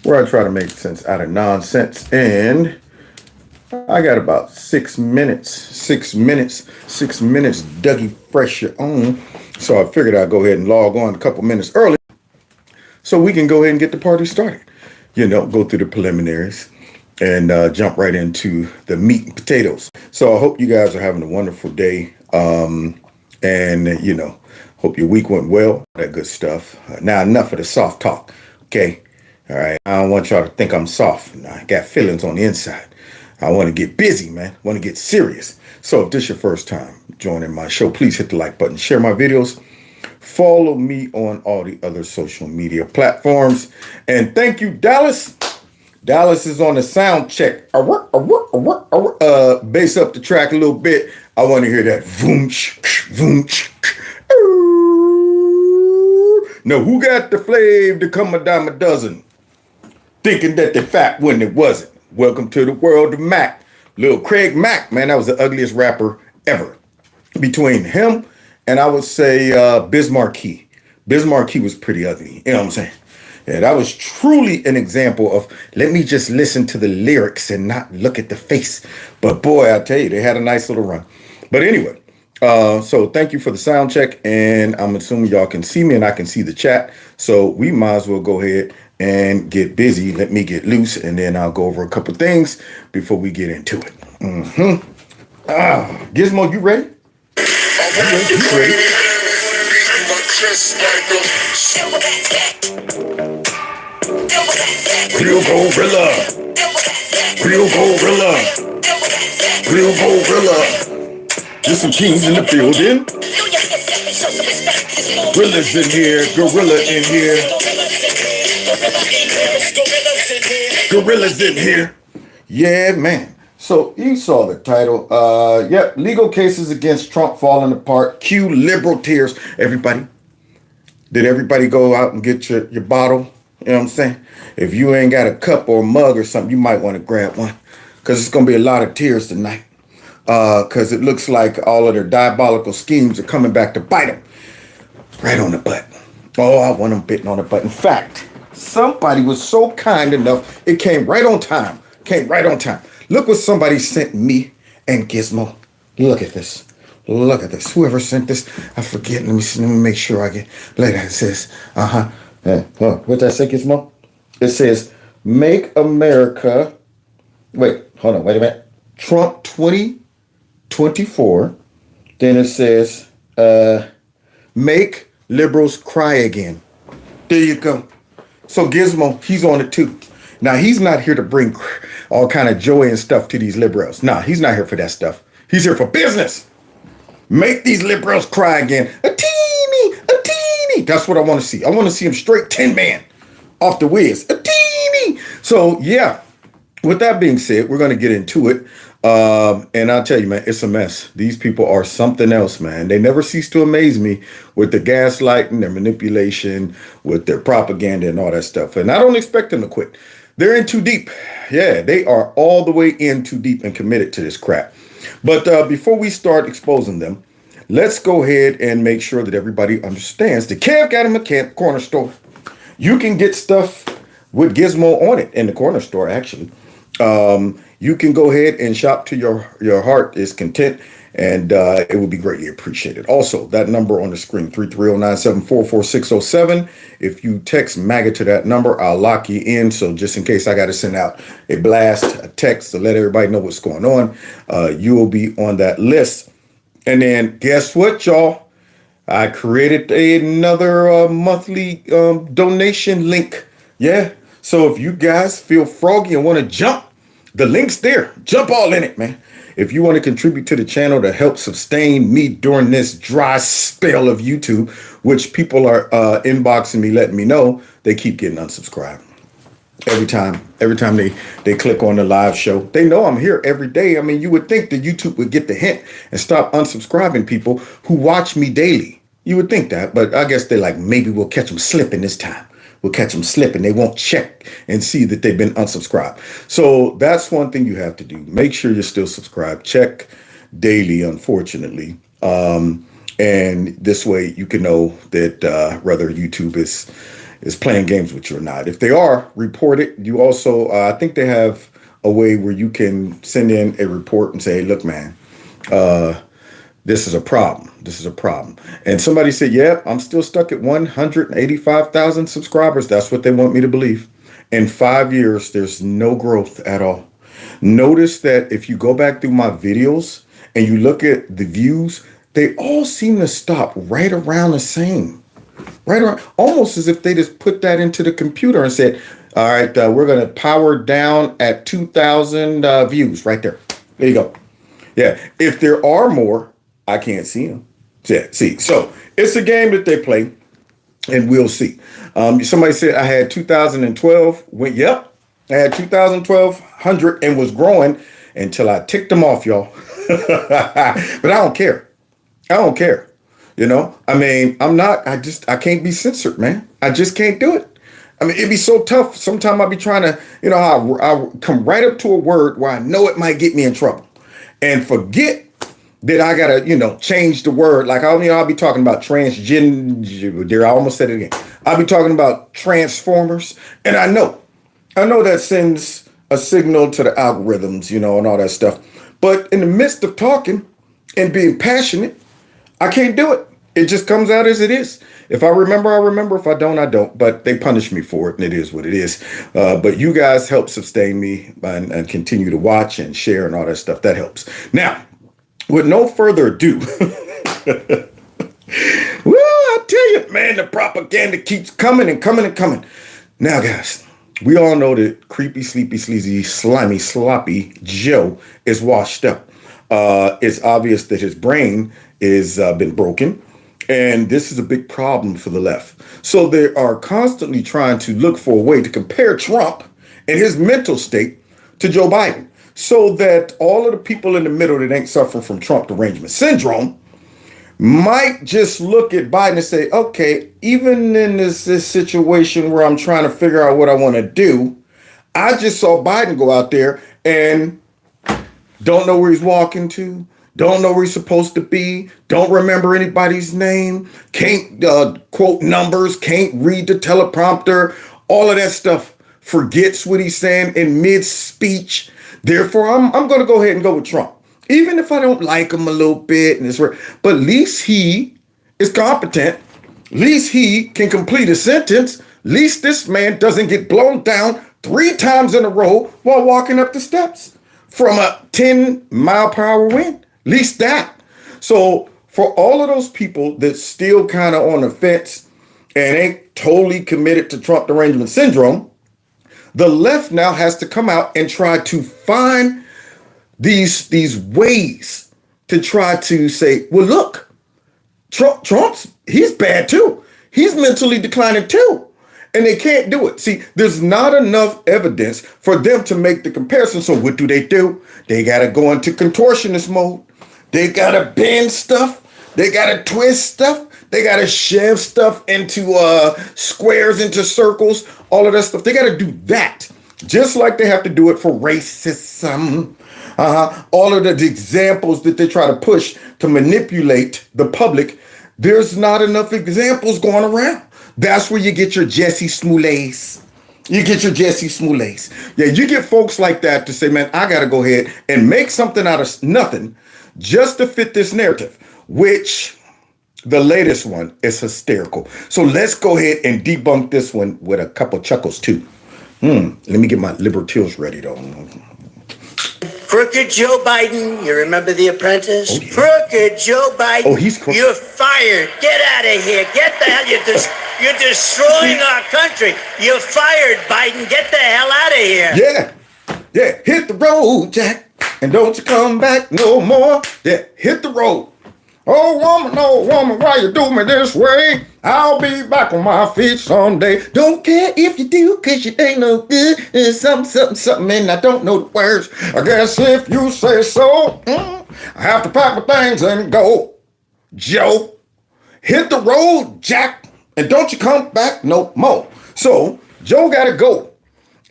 where I try to make sense out of nonsense. And I got about 6 minutes, 6 minutes, 6 minutes, Dougie Fresh your own. So I figured I'd go ahead and log on a couple minutes early so we can go ahead and get the party started. Go through the preliminaries and jump right into the meat and potatoes. So I hope you guys are having a wonderful day. And hope your week went well, that good stuff. Now, enough of the soft talk, okay? All right, I don't want y'all to think I'm soft. I got feelings on the inside. I want to get busy, man. I want to get serious. So if this is your first time joining my show, please hit the like button, share my videos, follow me on all the other social media platforms. And thank you, Dallas. Dallas is on the sound check. Bass up the track a little bit. I want to hear that. Voomch, voomch. Now, who got the flavor to come a dime a dozen? Thinking that they fat when it wasn't. Welcome to the world of Mac. Lil Craig Mack, man, that was the ugliest rapper ever. Between him and I would say Biz Markie. Biz Markie was pretty ugly. You know what I'm saying? Yeah, that was truly an example of let me just listen to the lyrics and not look at the face. But boy, I tell you, they had a nice little run. But anyway, so thank you for the sound check. And I'm assuming y'all can see me and I can see the chat. So we might as well go ahead and get busy. Let me get loose. And then I'll go over a couple things before we get into it. Gizmo, you ready? You ready? Real gorilla. Real gorilla. Real gorilla. There's some kings in the building. Gorillas in here. Gorilla in here. Gorillas in here. Yeah, man. So you saw the title. Yep, legal cases against Trump falling apart. Cue liberal tears. Everybody. Did everybody go out and get your bottle? You know what I'm saying? If you ain't got a cup or a mug or something, you might want to grab one. Because it's going to be a lot of tears tonight. Because it looks like all of their diabolical schemes are coming back to bite them. Right on the butt. Oh, I want them bitten on the butt. In fact, somebody was so kind enough, it came right on time. Came right on time. Look what somebody sent me and Gizmo. Look at this. Look at this. Whoever sent this, I forget. Let me make sure I get. Later it says, what's that say, Gizmo? It says, make America. Wait, hold on. Wait a minute. Trump 2024. Then it says, make liberals cry again. There you go. So Gizmo, he's on it too. Now, he's not here to bring all kind of joy and stuff to these liberals. Nah, he's not here for that stuff. He's here for business. Make these liberals cry again. A teeny. That's what I want to see. I want to see him straight 10-man off the whiz. A teeny. So, yeah, with that being said, we're going to get into it. And I'll tell you, man, it's a mess. These people are something else, man. They never cease to amaze me with the gaslighting, their manipulation, with their propaganda and all that stuff. And I don't expect them to quit. They're in too deep. Yeah, they are all the way in too deep and committed to this crap. But before we start exposing them, let's go ahead and make sure that everybody understands the Kev got him a corner store. You can get stuff with Gizmo on it in the corner store, actually. You can go ahead and shop to your heart is content, and it will be greatly appreciated. Also, that number on the screen, 330-974-4607. If you text MAGA to that number, I'll lock you in. So just in case I got to send out a blast, a text to let everybody know what's going on, you will be on that list. And then guess what, y'all? I created another monthly donation link. Yeah. So if you guys feel froggy and want to jump, the link's there. Jump all in it, man. If you want to contribute to the channel to help sustain me during this dry spell of YouTube, which people are inboxing me, letting me know, they keep getting unsubscribed. Every time they click on the live show, they know I'm here every day. I mean, you would think that YouTube would get the hint and stop unsubscribing people who watch me daily. You would think that, but I guess they're like, maybe we'll catch them slipping this time. We'll catch them slipping. They won't check and see that they've been unsubscribed. So that's one thing you have to do. Make sure you're still subscribed. Check daily, unfortunately. And this way you can know that whether YouTube is is playing games with you or not. If they are, report it. You also, I think they have a way where you can send in a report and say, hey, look, man, this is a problem. This is a problem. And somebody said, yeah, I'm still stuck at 185,000 subscribers. That's what they want me to believe. In 5 years, there's no growth at all. Notice that if you go back through my videos and you look at the views, they all seem to stop right around the same. Right around, almost as if they just put that into the computer and said, all right, we're going to power down at 2,000 views right there. There you go. Yeah. If there are more, I can't see them. Yeah. See, so it's a game that they play and we'll see. Somebody said I had 2012. Yep. I had 2012 100 and was growing until I ticked them off, y'all. But I don't care. I don't care. You know, I mean, I can't be censored, man. I just can't do it. I mean, it'd be so tough. Sometimes I'll be trying to, you know, I come right up to a word where I know it might get me in trouble and forget that I got to, you know, change the word. Like, I'll be talking about transgender. I almost said it again. I'll be talking about transformers. And I know that sends a signal to the algorithms, you know, and all that stuff. But in the midst of talking and being passionate, I can't do it. It just comes out as it is. If I remember, I remember. If I don't, I don't. But they punish me for it, and it is what it is. But you guys help sustain me and continue to watch and share and all that stuff. That helps. Now, with no further ado, well, I tell you, man, the propaganda keeps coming and coming and coming. Now, guys, we all know that creepy, sleepy, sleazy, slimy, sloppy Joe is washed up. It's obvious that his brain is been broken. And this is a big problem for the left. So they are constantly trying to look for a way to compare Trump and his mental state to Joe Biden so that all of the people in the middle that ain't suffering from Trump derangement syndrome might just look at Biden and say, okay, even in this situation where I'm trying to figure out what I want to do, I just saw Biden go out there and don't know where he's walking to. Don't know where he's supposed to be. Don't remember anybody's name. Can't quote numbers. Can't read the teleprompter. All of that stuff. Forgets what he's saying in mid-speech. Therefore, I'm going to go ahead and go with Trump. Even if I don't like him a little bit. But at least he is competent. At least he can complete a sentence. At least this man doesn't get blown down 3 times in a row while walking up the steps from a 10-mile-per-hour wind. At least that. So for all of those people that still kind of on the fence and ain't totally committed to Trump derangement syndrome, the left now has to come out and try to find these ways to try to say, well, look, he's bad too. He's mentally declining too. And they can't do it. See, there's not enough evidence for them to make the comparison. So what do? They got to go into contortionist mode. They got to bend stuff. They got to twist stuff. They got to shove stuff into squares, into circles, all of that stuff. They got to do that, just like they have to do it for racism. All of the examples that they try to push to manipulate the public, there's not enough examples going around. That's where you get your Jesse Smolletts. You get your Jesse Smolletts. Yeah, you get folks like that to say, man, I got to go ahead and make something out of nothing just to fit this narrative, which the latest one is hysterical. So let's go ahead and debunk this one with a couple chuckles too. Let me get my liberals ready though. Crooked Joe Biden, you remember The Apprentice? Oh, yeah. Crooked Joe Biden, oh, he's crooked. You're fired. Get out of here. Get the hell. You're destroying our country. You're fired, Biden. Get the hell out of here. Yeah. Hit the road, Jack. And don't you come back no more. Yeah, hit the road. Oh, woman, why you do me this way? I'll be back on my feet someday. Don't care if you do, cause you ain't no good. It's something, and I don't know the words. I guess if you say so, I have to pack my things and go. Joe, hit the road, Jack, and don't you come back no more. So, Joe gotta go.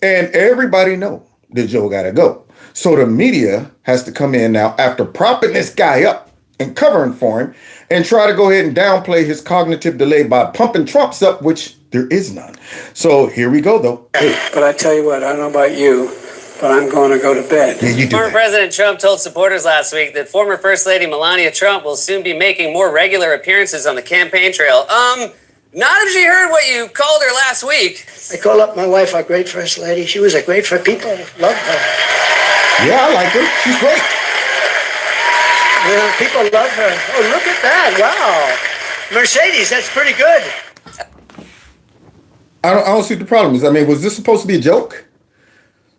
And everybody know that Joe gotta go. So the media has to come in now after propping this guy up and covering for him and try to go ahead and downplay his cognitive delay by pumping Trump's up, which There is none. So here we go, though. Hey. But I tell you what, I don't know about you, but I'm going to go to bed. Yeah, you do. Former President Trump told supporters last week that former First Lady Melania Trump will soon be making more regular appearances on the campaign trail. Not if she heard what you called her last week. I call up my wife, our great First Lady. She was a great for people. Love her. Yeah, I like her. She's great. Yeah, people love her. Oh, look at that. Wow. Mercedes, that's pretty good. I don't see what the problem is. I mean, was this supposed to be a joke?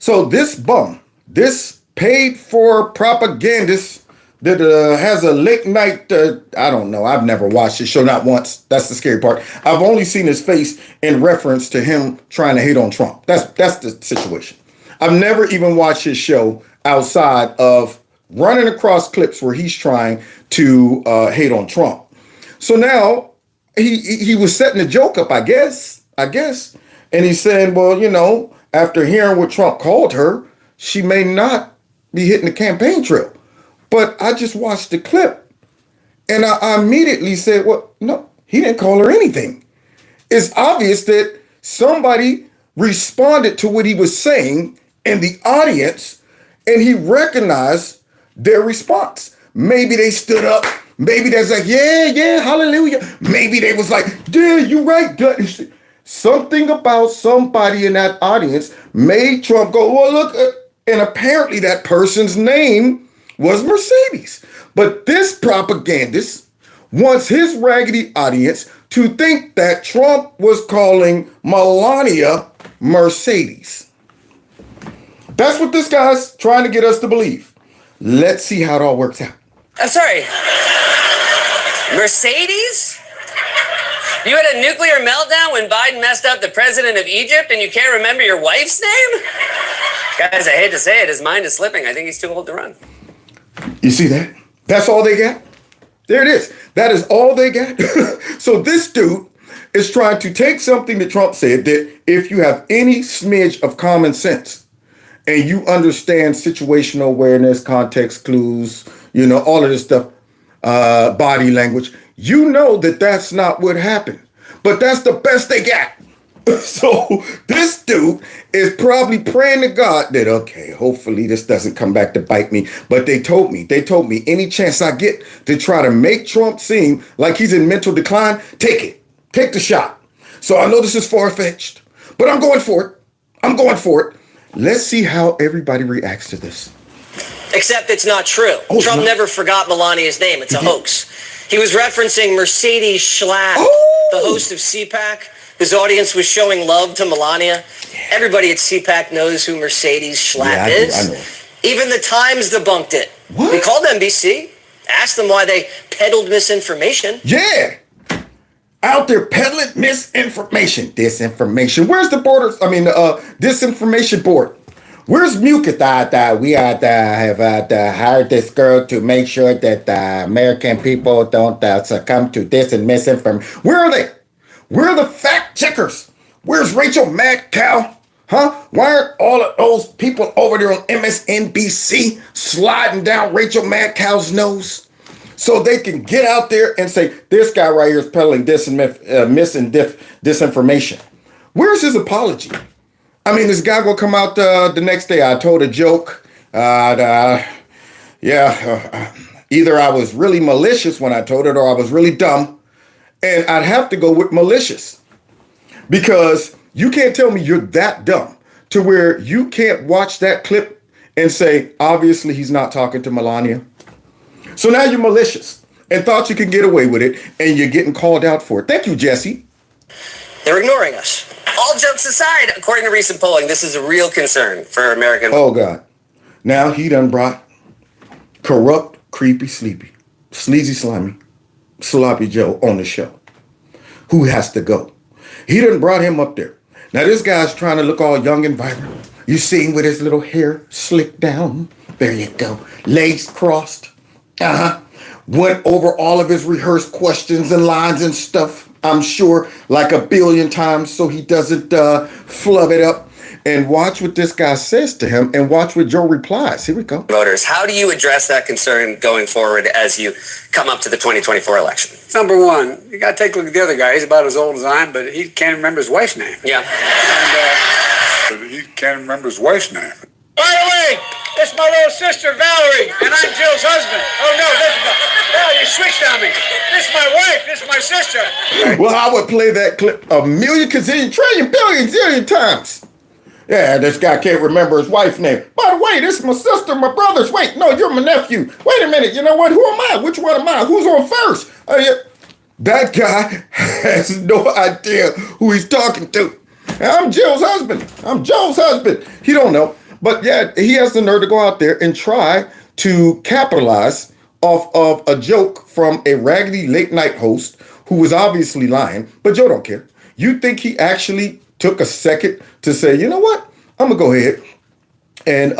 So this bum, this paid for propagandist that has a late night, I don't know. I've never watched his show, not once. That's the scary part. I've only seen his face in reference to him trying to hate on Trump. That's the situation. I've never even watched his show outside of running across clips where he's trying to hate on Trump. So now he was setting a joke up, I guess. And he's saying, well, you know, after hearing what Trump called her, she may not be hitting the campaign trail. But I just watched the clip and I immediately said, well, no, he didn't call her anything. It's obvious that somebody responded to what he was saying in the audience and he recognized their response. Maybe they stood up. Maybe they was like, yeah, hallelujah. Maybe they was like, yeah, you right. Something about somebody in that audience made Trump go, well, look, and apparently that person's name was Mercedes. But this propagandist wants his raggedy audience to think that Trump was calling Melania Mercedes. That's what this guy's trying to get us to believe. Let's see how it all works out. I'm sorry. Mercedes? You had a nuclear meltdown when Biden messed up the president of Egypt and you can't remember your wife's name? Guys, I hate to say it, his mind is slipping. I think he's too old to run. You see that? That's all they got? There it is. That is all they got. So this dude is trying to take something that Trump said that if you have any smidge of common sense and you understand situational awareness, context clues, you know, all of this stuff, body language, you know that that's not what happened. But that's the best they got. So this dude is probably praying to God that, okay, hopefully this doesn't come back to bite me. But they told me any chance I get to try to make Trump seem like he's in mental decline, take it. Take the shot. So I know this is far-fetched, but I'm going for it. Let's see how everybody reacts to this. Except it's not true. Trump never forgot Melania's name. It's a hoax. He was referencing Mercedes Schlapp, the host of CPAC. His audience was showing love to Melania. Everybody at CPAC knows who Mercedes Schlapp is. I know. Even the Times debunked it. What? We called NBC, asked them why they peddled misinformation. Yeah. Out there peddling misinformation. Disinformation. Where's the disinformation board? Where's Mucus? We have hired this girl to make sure that the American people don't succumb to dis and misinformation. Where are they? Where are the fact checkers? Where's Rachel Mad Cow? Huh? Why aren't all of those people over there on MSNBC sliding down Rachel Mad Cow's nose so they can get out there and say, this guy right here is peddling disinformation? Where's his apology? I mean, this guy gonna come out the next day. I told a joke. Either I was really malicious when I told it or I was really dumb. And I'd have to go with malicious because you can't tell me you're that dumb to where you can't watch that clip and say, obviously he's not talking to Melania. So now you're malicious and thought you could get away with it and you're getting called out for it. Thank you, Jesse. They're ignoring us. All jokes aside, according to recent polling, this is a real concern for American. Oh, God. Now he done brought corrupt, creepy, sleazy, slimy, sloppy Joe on the show. Who has to go? He done brought him up there. Now this guy's trying to look all young and vibrant. You see him with his little hair slicked down. There you go. Legs crossed. Went over all of his rehearsed questions and lines and stuff, I'm sure, like a billion times so he doesn't flub it up. and watch what this guy says to him and watch what Joe replies. Here we go. Voters, how do you address that concern going forward as you come up to the 2024 election? Number one, you got to take a look at the other guy. He's about as old as I am, but he can't remember his wife's name. Yeah. But he can't remember his wife's name. By the way, this is my little sister, Valerie, and I'm Jill's husband. Oh, no, Val, you switched on me. This is my wife. This is my sister. Well, I would play that clip a million, gazillion, trillion, billion, zillion times. Yeah, this guy can't remember his wife's name. By the way, this is my sister, my brother's. Wait, no, you're my nephew. Wait a minute. You know what? Who am I? Which one am I? Who's on first? Yeah. That guy has no idea who he's talking to. I'm Jill's husband. I'm Joe's husband. He don't know. But yeah, he has the nerve to go out there and try to capitalize off of a joke from a raggedy late night host who was obviously lying. But Joe don't care. You think he actually took a second to say, you know what? I'm going to go ahead and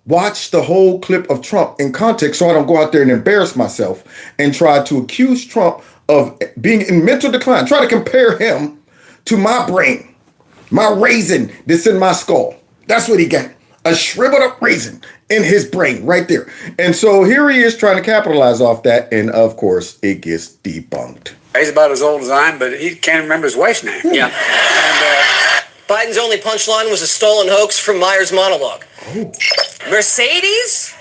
watch the whole clip of Trump in context so I don't go out there and embarrass myself and try to accuse Trump of being in mental decline. Try to compare him to my brain, my raisin that's in my skull. That's what he got. A shriveled up raisin in his brain right there. And so here he is trying to capitalize off that. And of course, it gets debunked. He's about as old as I am, but he can't remember his wife's name. Yeah. Biden's only punchline was a stolen hoax from Meyer's monologue. Oh. Mercedes?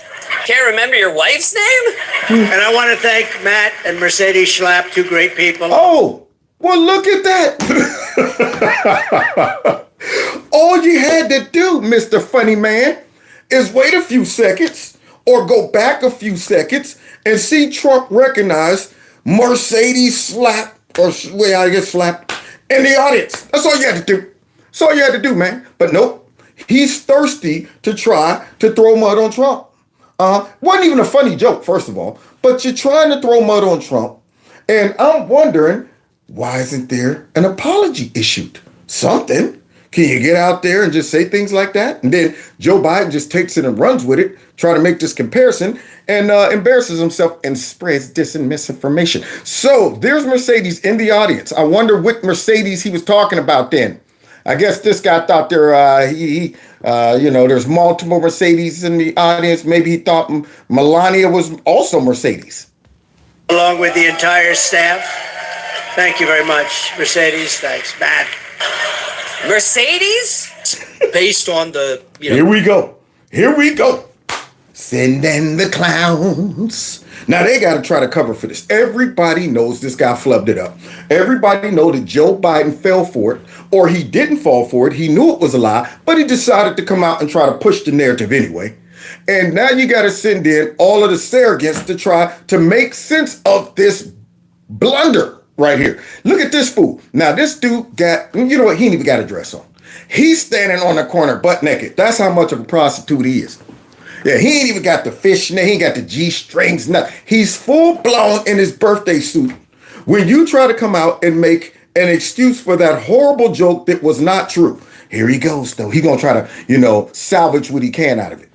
Can't remember your wife's name? And I want to thank Matt and Mercedes Schlapp, two great people. Oh, well, look at that. All you had to do, Mr. Funny Man, is wait a few seconds or go back a few seconds and see Trump recognize Mercedes Schlapp, or well, I guess Schlapp, in the audience. That's all you had to do. That's all you had to do, man. But nope, he's thirsty to try to throw mud on Trump. Wasn't even a funny joke, first of all, but you're trying to throw mud on Trump. And I'm wondering, why isn't there an apology issued? Something. Can you get out there and just say things like that? And then Joe Biden just takes it and runs with it, try to make this comparison and embarrasses himself and spreads dis and misinformation. So there's Mercedes in the audience. I wonder what Mercedes he was talking about then. I guess this guy thought there's multiple Mercedes in the audience. Maybe he thought Melania was also Mercedes. Along with the entire staff. Thank you very much, Mercedes. Thanks, Matt. Mercedes? Based on the, Here we go. Here we go. Send in the clowns. Now they got to try to cover for this. Everybody knows this guy flubbed it up. Everybody know that Joe Biden fell for it, or he didn't fall for it. He knew it was a lie, but he decided to come out and try to push the narrative anyway. And now you got to send in all of the surrogates to try to make sense of this blunder right here. Look at this fool. Now this dude got, you know what? He ain't even got a dress on. He's standing on the corner butt naked. That's how much of a prostitute he is. Yeah, he ain't even got the fishnet. He ain't got the G-strings, nothing. He's full blown in his birthday suit. When you try to come out and make an excuse for that horrible joke that was not true, here he goes, though. He gonna try to, salvage what he can out of it.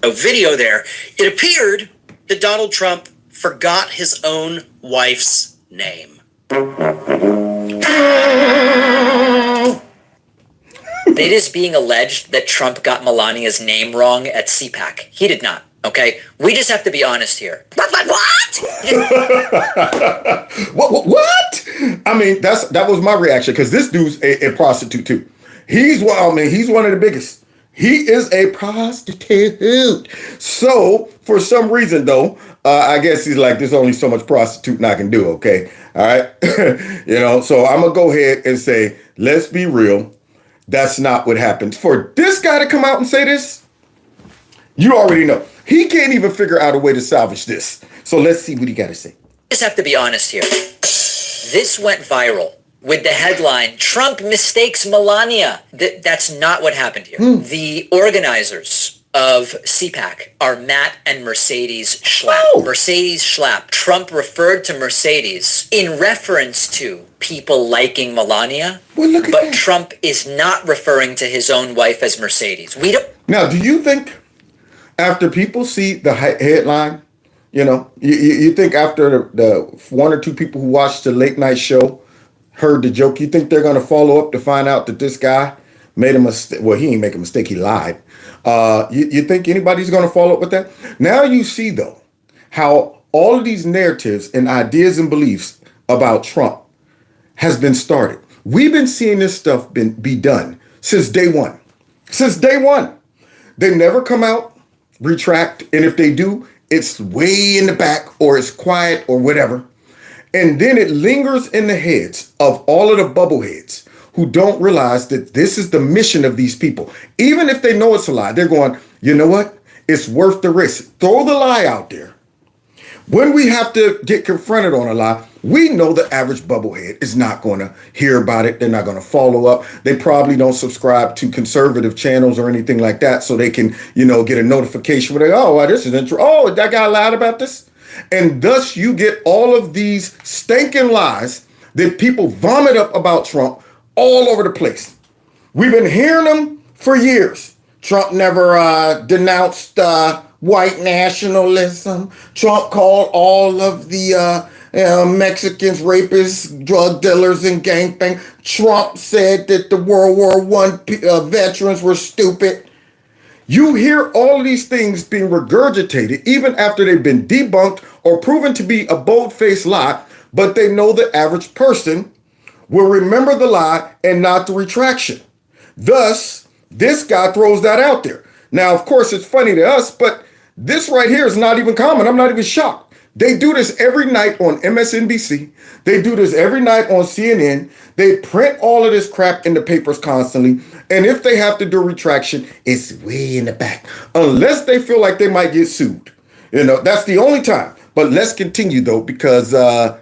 a video there. It appeared that Donald Trump forgot his own wife's name. It is being alleged that Trump got Melania's name wrong at CPAC. He did not, okay? We just have to be honest here. What? What? I mean, that was my reaction, because this dude's a prostitute too. He's one of the biggest. He is a prostitute. So for some reason though, I guess he's like, there's only so much prostituting I can do, okay? All right. So I'm gonna go ahead and say, let's be real. That's not what happened. For this guy to come out and say this, you already know. He can't even figure out a way to salvage this. So let's see what he got to say. Just have to be honest here. This went viral with the headline, Trump mistakes Melania. That's not what happened here. The organizers of CPAC are Matt and Mercedes Schlapp. Oh. Mercedes Schlapp. Trump referred to Mercedes in reference to people liking Melania, Well, look at but that. Trump is not referring to his own wife as Mercedes. We don't. Now, do you think after people see the headline, you think after the one or two people who watched the late night show heard the joke, you think they're going to follow up to find out that this guy made a mistake. Well, he ain't make a mistake. He lied. You think anybody's going to follow up with that? Now you see, though, how all of these narratives and ideas and beliefs about Trump has been started. We've been seeing this stuff be done since day one. Since day one. They never come out, retract, and if they do, it's way in the back or it's quiet or whatever. And then it lingers in the heads of all of the bubbleheads who don't realize that this is the mission of these people. Even if they know it's a lie, they're going, you know what? It's worth the risk. Throw the lie out there. When we have to get confronted on a lie, we know the average bubblehead is not going to hear about it. They're not going to follow up. They probably don't subscribe to conservative channels or anything like that so they can, get a notification where they, oh, well, this is interesting. Oh, that guy lied about this. And thus you get all of these stinking lies that people vomit up about Trump all over the place. We've been hearing them for years. Trump never denounced white nationalism. Trump called all of the Mexicans rapists, drug dealers, and gangbang. Trump said that the World War I veterans were stupid. You hear all of these things being regurgitated even after they've been debunked or proven to be a bold-faced lie, but they know the average person will remember the lie and not the retraction. Thus, this guy throws that out there. Now, of course, it's funny to us, but this right here is not even common. I'm not even shocked. They do this every night on MSNBC. They do this every night on CNN. They print all of this crap in the papers constantly. And if they have to do retraction, it's way in the back. Unless they feel like they might get sued. That's the only time. But let's continue, though, because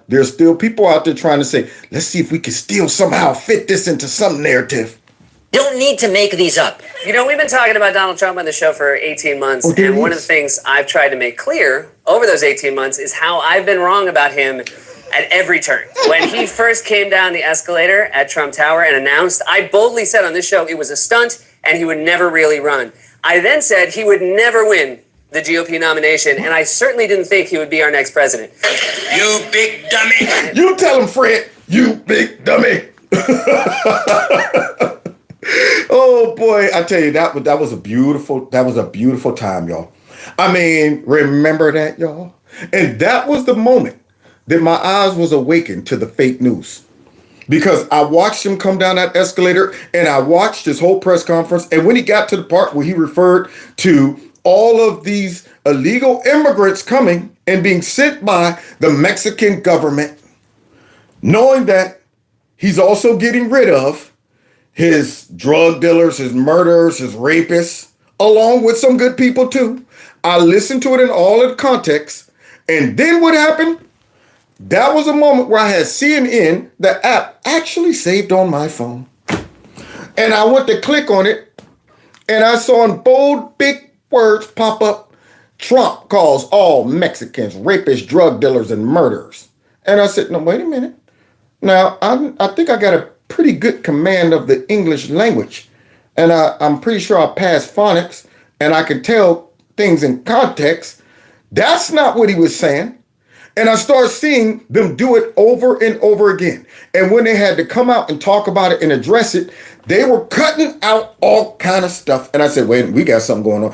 there's still people out there trying to say, let's see if we can still somehow fit this into some narrative. Don't need to make these up. We've been talking about Donald Trump on the show for 18 months, and one of the things I've tried to make clear over those 18 months is how I've been wrong about him at every turn. When he first came down the escalator at Trump Tower and announced, I boldly said on this show it was a stunt and he would never really run. I then said he would never win the GOP nomination, and I certainly didn't think he would be our next president. You big dummy. You tell him, Fred, you big dummy. Oh boy, I tell you, that was a beautiful time, y'all. I mean, remember that, y'all? And that was the moment that my eyes was awakened to the fake news. Because I watched him come down that escalator and I watched his whole press conference. And when he got to the part where he referred to all of these illegal immigrants coming and being sent by the Mexican government, knowing that he's also getting rid of his drug dealers, his murderers, his rapists, along with some good people too. I listened to it in all of the context. And then what happened? That was a moment where I had CNN, the app, actually saved on my phone. And I went to click on it, and I saw in bold, big words pop up, Trump calls all Mexicans rapists, drug dealers, and murderers. And I said, no, wait a minute. Now, I think I got a pretty good command of the English language. And I'm pretty sure I passed phonics, and I can tell things in context. That's not what he was saying. And I started seeing them do it over and over again. And when they had to come out and talk about it and address it, they were cutting out all kind of stuff. And I said, wait, we got something going on.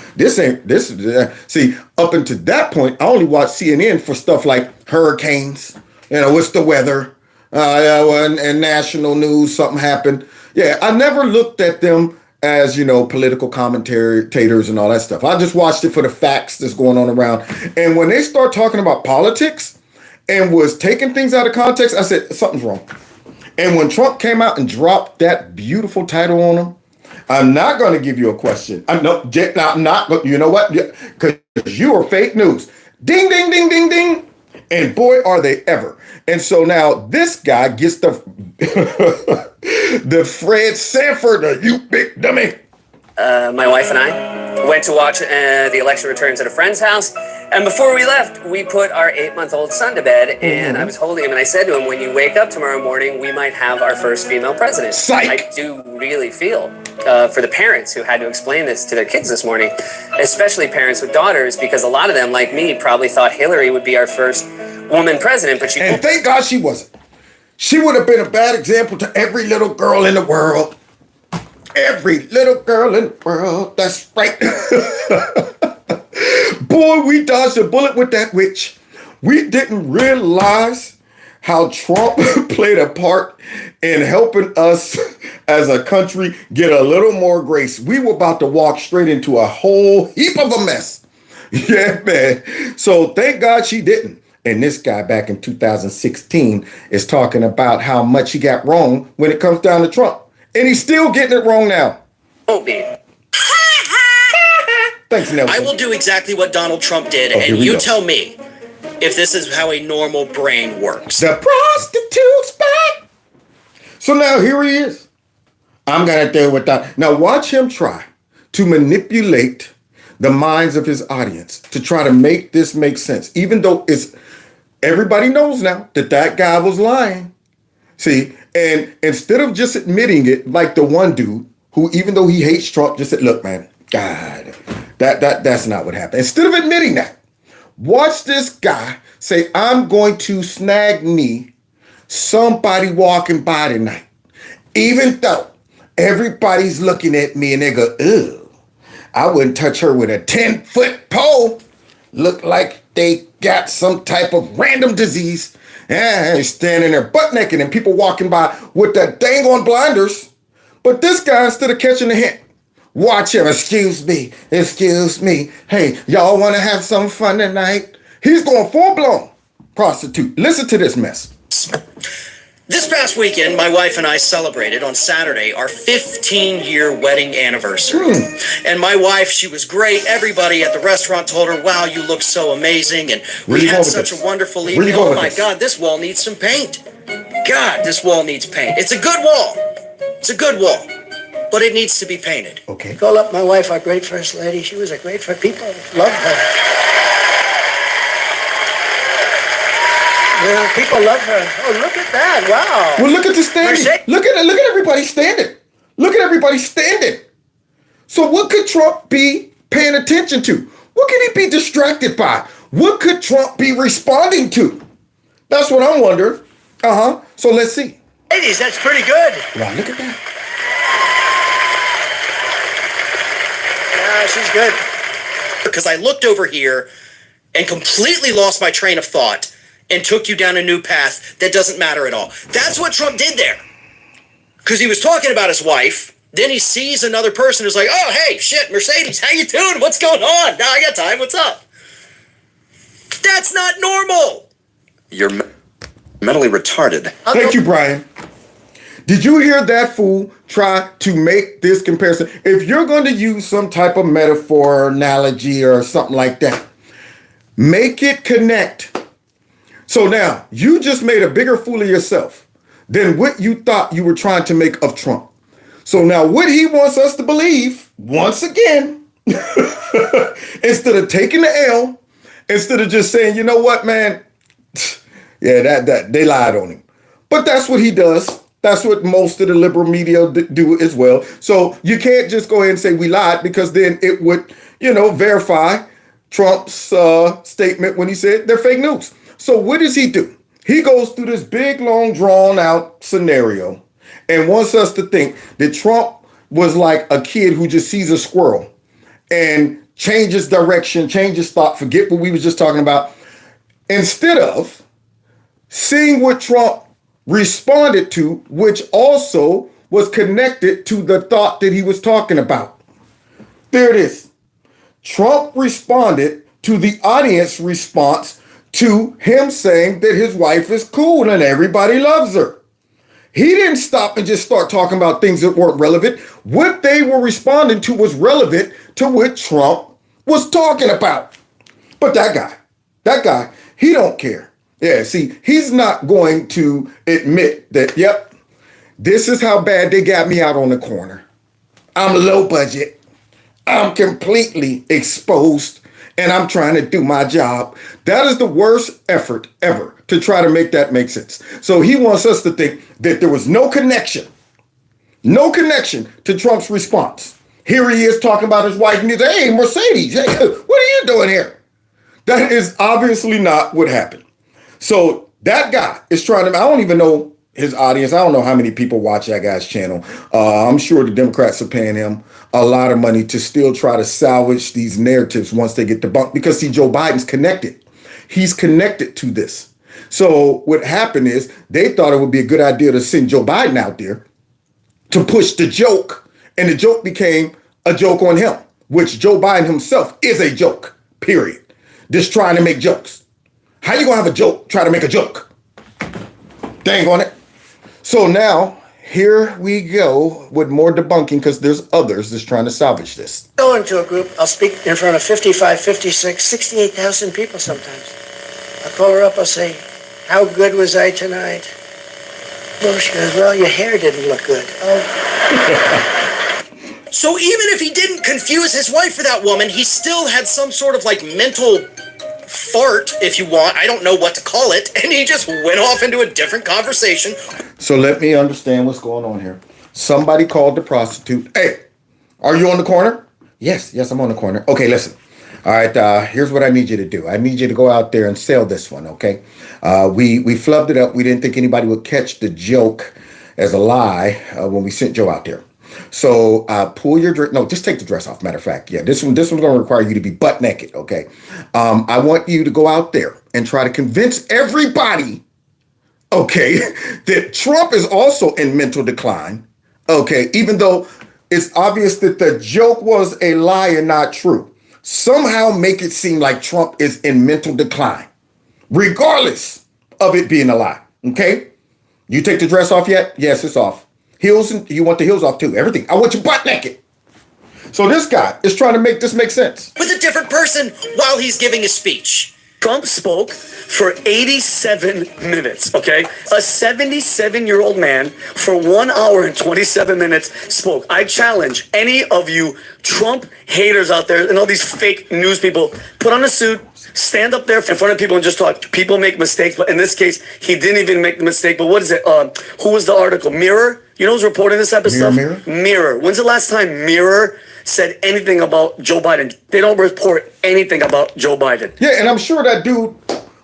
See, up until that point, I only watched CNN for stuff like hurricanes, what's the weather, and national news, something happened. Yeah, I never looked at them as, political commentators and all that stuff. I just watched it for the facts that's going on around. And when they start talking about politics and was taking things out of context, I said, something's wrong. And when Trump came out and dropped that beautiful title on him, I'm not going to give you a question. I'm not, you know what? Because you are fake news. Ding, ding, ding, ding, ding. And boy, are they ever. And so now this guy gets the the Fred Sanford, you big dummy. My wife and I went to watch the election returns at a friend's house. And before we left, we put our 8-month-old son to bed. And I was holding him and I said to him, when you wake up tomorrow morning, we might have our first female president. Psych. I do really feel for the parents who had to explain this to their kids this morning, especially parents with daughters, because a lot of them, like me, probably thought Hillary would be our first woman president. But and thank God she wasn't. She would have been a bad example to every little girl in the world. every little girl in the world. That's right. Boy, we dodged a bullet with that witch. We didn't realize how Trump played a part in helping us as a country get a little more grace. We were about to walk straight into a whole heap of a mess. Yeah, man. So thank God she didn't. And this guy back in 2016 is talking about how much he got wrong when it comes down to Trump. And he's still getting it wrong now. Won't be. Thanks, Nelson. I will do exactly what Donald Trump did, and you tell me if this is how a normal brain works. The prostitute's back. So now here he is. I'm going to deal with that. Now watch him try to manipulate the minds of his audience to try to make this make sense, even though everybody knows now that guy was lying. See, and instead of just admitting it, like the one dude who, even though he hates Trump, just said, look, man, God, that's not what happened. Instead of admitting that, watch this guy say, I'm going to snag me somebody walking by tonight, even though everybody's looking at me and they go, ugh. I wouldn't touch her with a 10-foot pole. Look like they got some type of random disease. Yeah, standing there butt naked and people walking by with the dang on blinders. But this guy, instead of catching the hint, watch him, excuse me. Hey, y'all want to have some fun tonight? He's going full-blown prostitute. Listen to this mess. This past weekend, my wife and I celebrated on Saturday our 15-year wedding anniversary. And my wife, she was great. Everybody at the restaurant told her, wow, you look so amazing. And we had such a wonderful evening. Oh my God, this wall needs some paint. God, this wall needs paint. It's a good wall. It's a good wall. But it needs to be painted. Okay. Call up my wife, our great first lady. She was a great first people. Loved her. Yeah, people love her. Oh, look at that. Wow. Well, look at the standing. Look at everybody standing. Look at everybody standing. So what could Trump be paying attention to? What could he be distracted by? What could Trump be responding to? That's what I'm wondering. So let's see. Ladies, that's pretty good. Wow, look at that. Yeah, she's good. Because I looked over here and completely lost my train of thought and took you down a new path that doesn't matter at all. That's what Trump did there. Because he was talking about his wife. Then he sees another person who's like, oh, hey, shit, Mercedes, how you doing? What's going on? Nah, I got time. What's up? That's not normal. You're mentally retarded. Thank you, Brian. Did you hear that fool try to make this comparison? If you're going to use some type of metaphor or analogy or something like that, make it connect. So now, you just made a bigger fool of yourself than what you thought you were trying to make of Trump. So now what he wants us to believe, once again, instead of taking the L, instead of just saying, you know what, man, yeah, that they lied on him. But that's what he does. That's what most of the liberal media do as well. So you can't just go ahead and say we lied, because then it would, verify Trump's statement when he said they're fake news. So what does he do? He goes through this big, long, drawn-out scenario and wants us to think that Trump was like a kid who just sees a squirrel and changes direction, changes thought, forget what we were just talking about, instead of seeing what Trump responded to, which also was connected to the thought that he was talking about. There it is. Trump responded to the audience response to him saying that his wife is cool and everybody loves her. He didn't stop and just start talking about things that weren't relevant. What they were responding to was relevant to what Trump was talking about. But that guy, he don't care. Yeah, see, he's not going to admit that, yep, this is how bad they got me out on the corner. I'm low budget. I'm completely exposed. And I'm trying to do my job. That is the worst effort ever to try to make that make sense. So he wants us to think that there was no connection to Trump's response. Here he is talking about his wife and he's like, hey, Mercedes, hey, what are you doing here? That is obviously not what happened. So that guy is trying to, I don't even know his audience. I don't know how many people watch that guy's channel. I'm sure the Democrats are paying him a lot of money to still try to salvage these narratives once they get debunked. Because see, Joe Biden's connected. He's connected to this. So what happened is they thought it would be a good idea to send Joe Biden out there to push the joke. And the joke became a joke on him, which Joe Biden himself is a joke, period. Just trying to make jokes. How you gonna have a joke, try to make a joke? Dang on it. So now, here we go with more debunking because there's others that's trying to salvage this. Go into a group, I'll speak in front of 55, 56, 68,000 people sometimes. I'll call her up, I'll say, how good was I tonight? Well, she goes, well, your hair didn't look good. Oh. So even if he didn't confuse his wife for that woman, he still had some sort of like mental fart, if you want. I don't know what to call it. And he just went off into a different conversation. So let me understand what's going on here. Somebody called the prostitute. Hey, are you on the corner? Yes, I'm on the corner. Okay, listen. All right, here's what I need you to do. I need you to go out there and sell this one, okay? We flubbed it up. We didn't think anybody would catch the joke as a lie when we sent Joe out there. So pull your dress. No, just take the dress off. Matter of fact, yeah, this one's going to require you to be butt naked, okay? I want you to go out there and try to convince everybody, okay, that Trump is also in mental decline, okay, even though it's obvious that the joke was a lie and not true. Somehow make it seem like Trump is in mental decline, regardless of it being a lie, okay? You take the dress off yet? Yes, it's off. Heels, and you want the heels off too. Everything. I want you butt naked. So this guy is trying to make this make sense. With a different person while he's giving a speech. Trump spoke for 87 minutes, okay? A 77-year-old man for 1 hour and 27 minutes spoke. I challenge any of you Trump haters out there and all these fake news people, put on a suit, stand up there in front of people and just talk. People make mistakes, but in this case, he didn't even make the mistake. But what is it? Who was the article? Mirror? You know who's reporting this type of stuff? Mirror. When's the last time Mirror said anything about Joe Biden? They don't report anything about Joe Biden. Yeah, and I'm sure that dude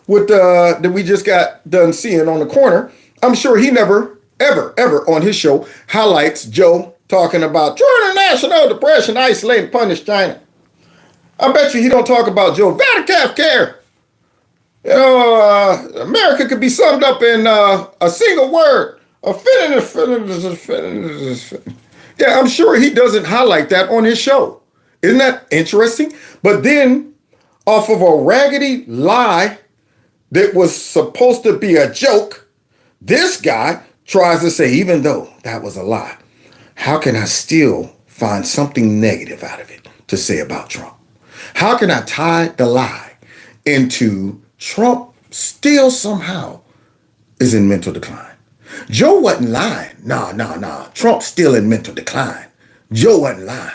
with that we just got done seeing on the corner, I'm sure he never, ever on his show highlights Joe talking about international depression, isolate, and punish China. I bet you he don't talk about Joe Vatican care. You know, America could be summed up in a single word. Yeah, I'm sure he doesn't highlight that on his show. Isn't that interesting? But then, off of a raggedy lie that was supposed to be a joke, this guy tries to say, even though that was a lie, how can I still find something negative out of it to say about Trump? How can I tie the lie into Trump still somehow is in mental decline? Joe wasn't lying. Nah. Trump's still in mental decline. Joe wasn't lying.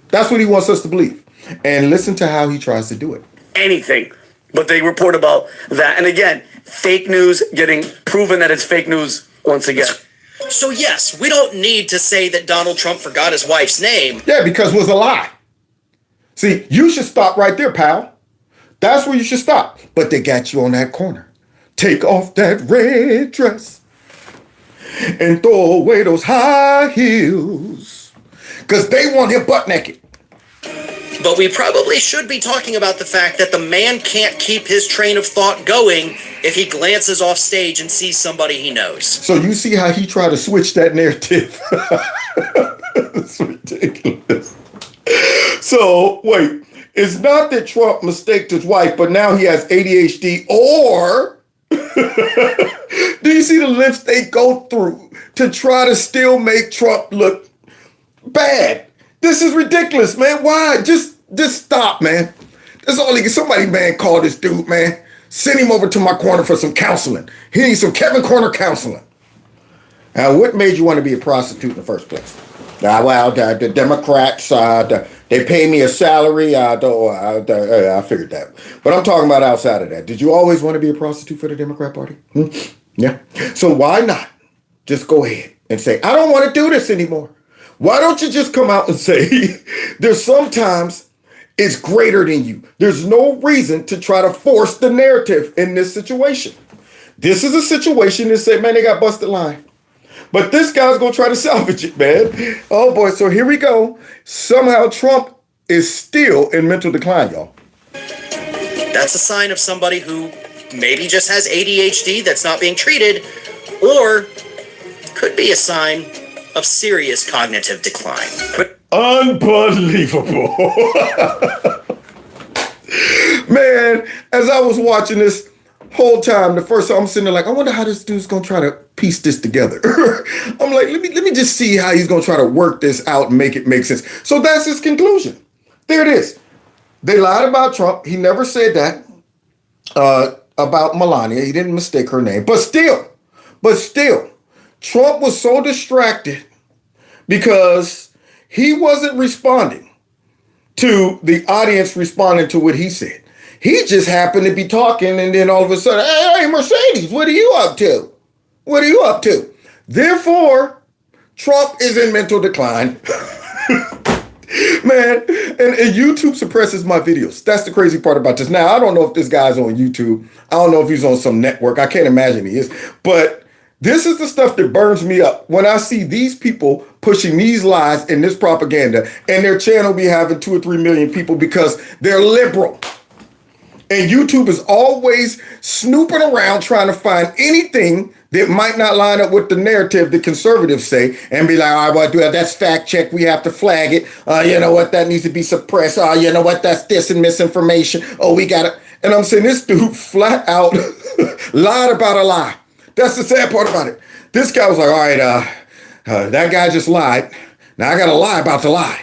That's what he wants us to believe. And listen to how he tries to do it. Anything. But they report about that. And again, fake news getting proven that it's fake news once again. So yes, we don't need to say that Donald Trump forgot his wife's name. Yeah, because it was a lie. See, you should stop right there, pal. That's where you should stop. But they got you on that corner. Take off that red dress and throw away those high heels because they want him butt naked. But we probably should be talking about the fact that the man can't keep his train of thought going if he glances off stage and sees somebody he knows. So you see how he tried to switch that narrative. It's ridiculous. So wait, it's not that Trump mistaked his wife, but now he has ADHD or... Do you see the lengths they go through to try to still make Trump look bad? This is ridiculous, man. Why? Just stop, man. That's all he can. Somebody, man, call this dude, man. Send him over to my corner for some counseling. He needs some Kevin Corner counseling. Now, what made you want to be a prostitute in the first place? Well, the Democrats, they pay me a salary. I figured that. But I'm talking about outside of that. Did you always want to be a prostitute for the Democrat Party? Yeah. So why not just go ahead and say, I don't want to do this anymore? Why don't you just come out and say, there's sometimes it's greater than you. There's no reason to try to force the narrative in this situation. This is a situation that say, man, they got busted line. But this guy's going to try to salvage it, man. Oh, boy. So here we go. Somehow Trump is still in mental decline, y'all. That's a sign of somebody who maybe just has ADHD that's not being treated, or could be a sign of serious cognitive decline. Unbelievable. Man, as I was watching this whole time, the first time I'm sitting there like, I wonder how this dude's going to try to piece this together. I'm like, let me just see how he's going to try to work this out and make it make sense. So that's his conclusion. There it is. They lied about Trump. He never said that about Melania. He didn't mistake her name. But still, Trump was so distracted because he wasn't responding to the audience responding to what he said. He just happened to be talking, and then all of a sudden, hey, Mercedes, what are you up to? What are you up to? Therefore, Trump is in mental decline. Man, and YouTube suppresses my videos. That's the crazy part about this. Now, I don't know if this guy's on YouTube. I don't know if he's on some network. I can't imagine he is. But this is the stuff that burns me up when I see these people pushing these lies and this propaganda, and their channel be having 2 or 3 million people because they're liberal. And YouTube is always snooping around trying to find anything that might not line up with the narrative the conservatives say and be like, all right, well, that's fact check. We have to flag it. You know what? That needs to be suppressed. You know what? That's this and misinformation. Oh, we got it. And I'm saying this dude flat out lied about a lie. That's the sad part about it. This guy was like, all right, that guy just lied. Now I got to lie about the lie.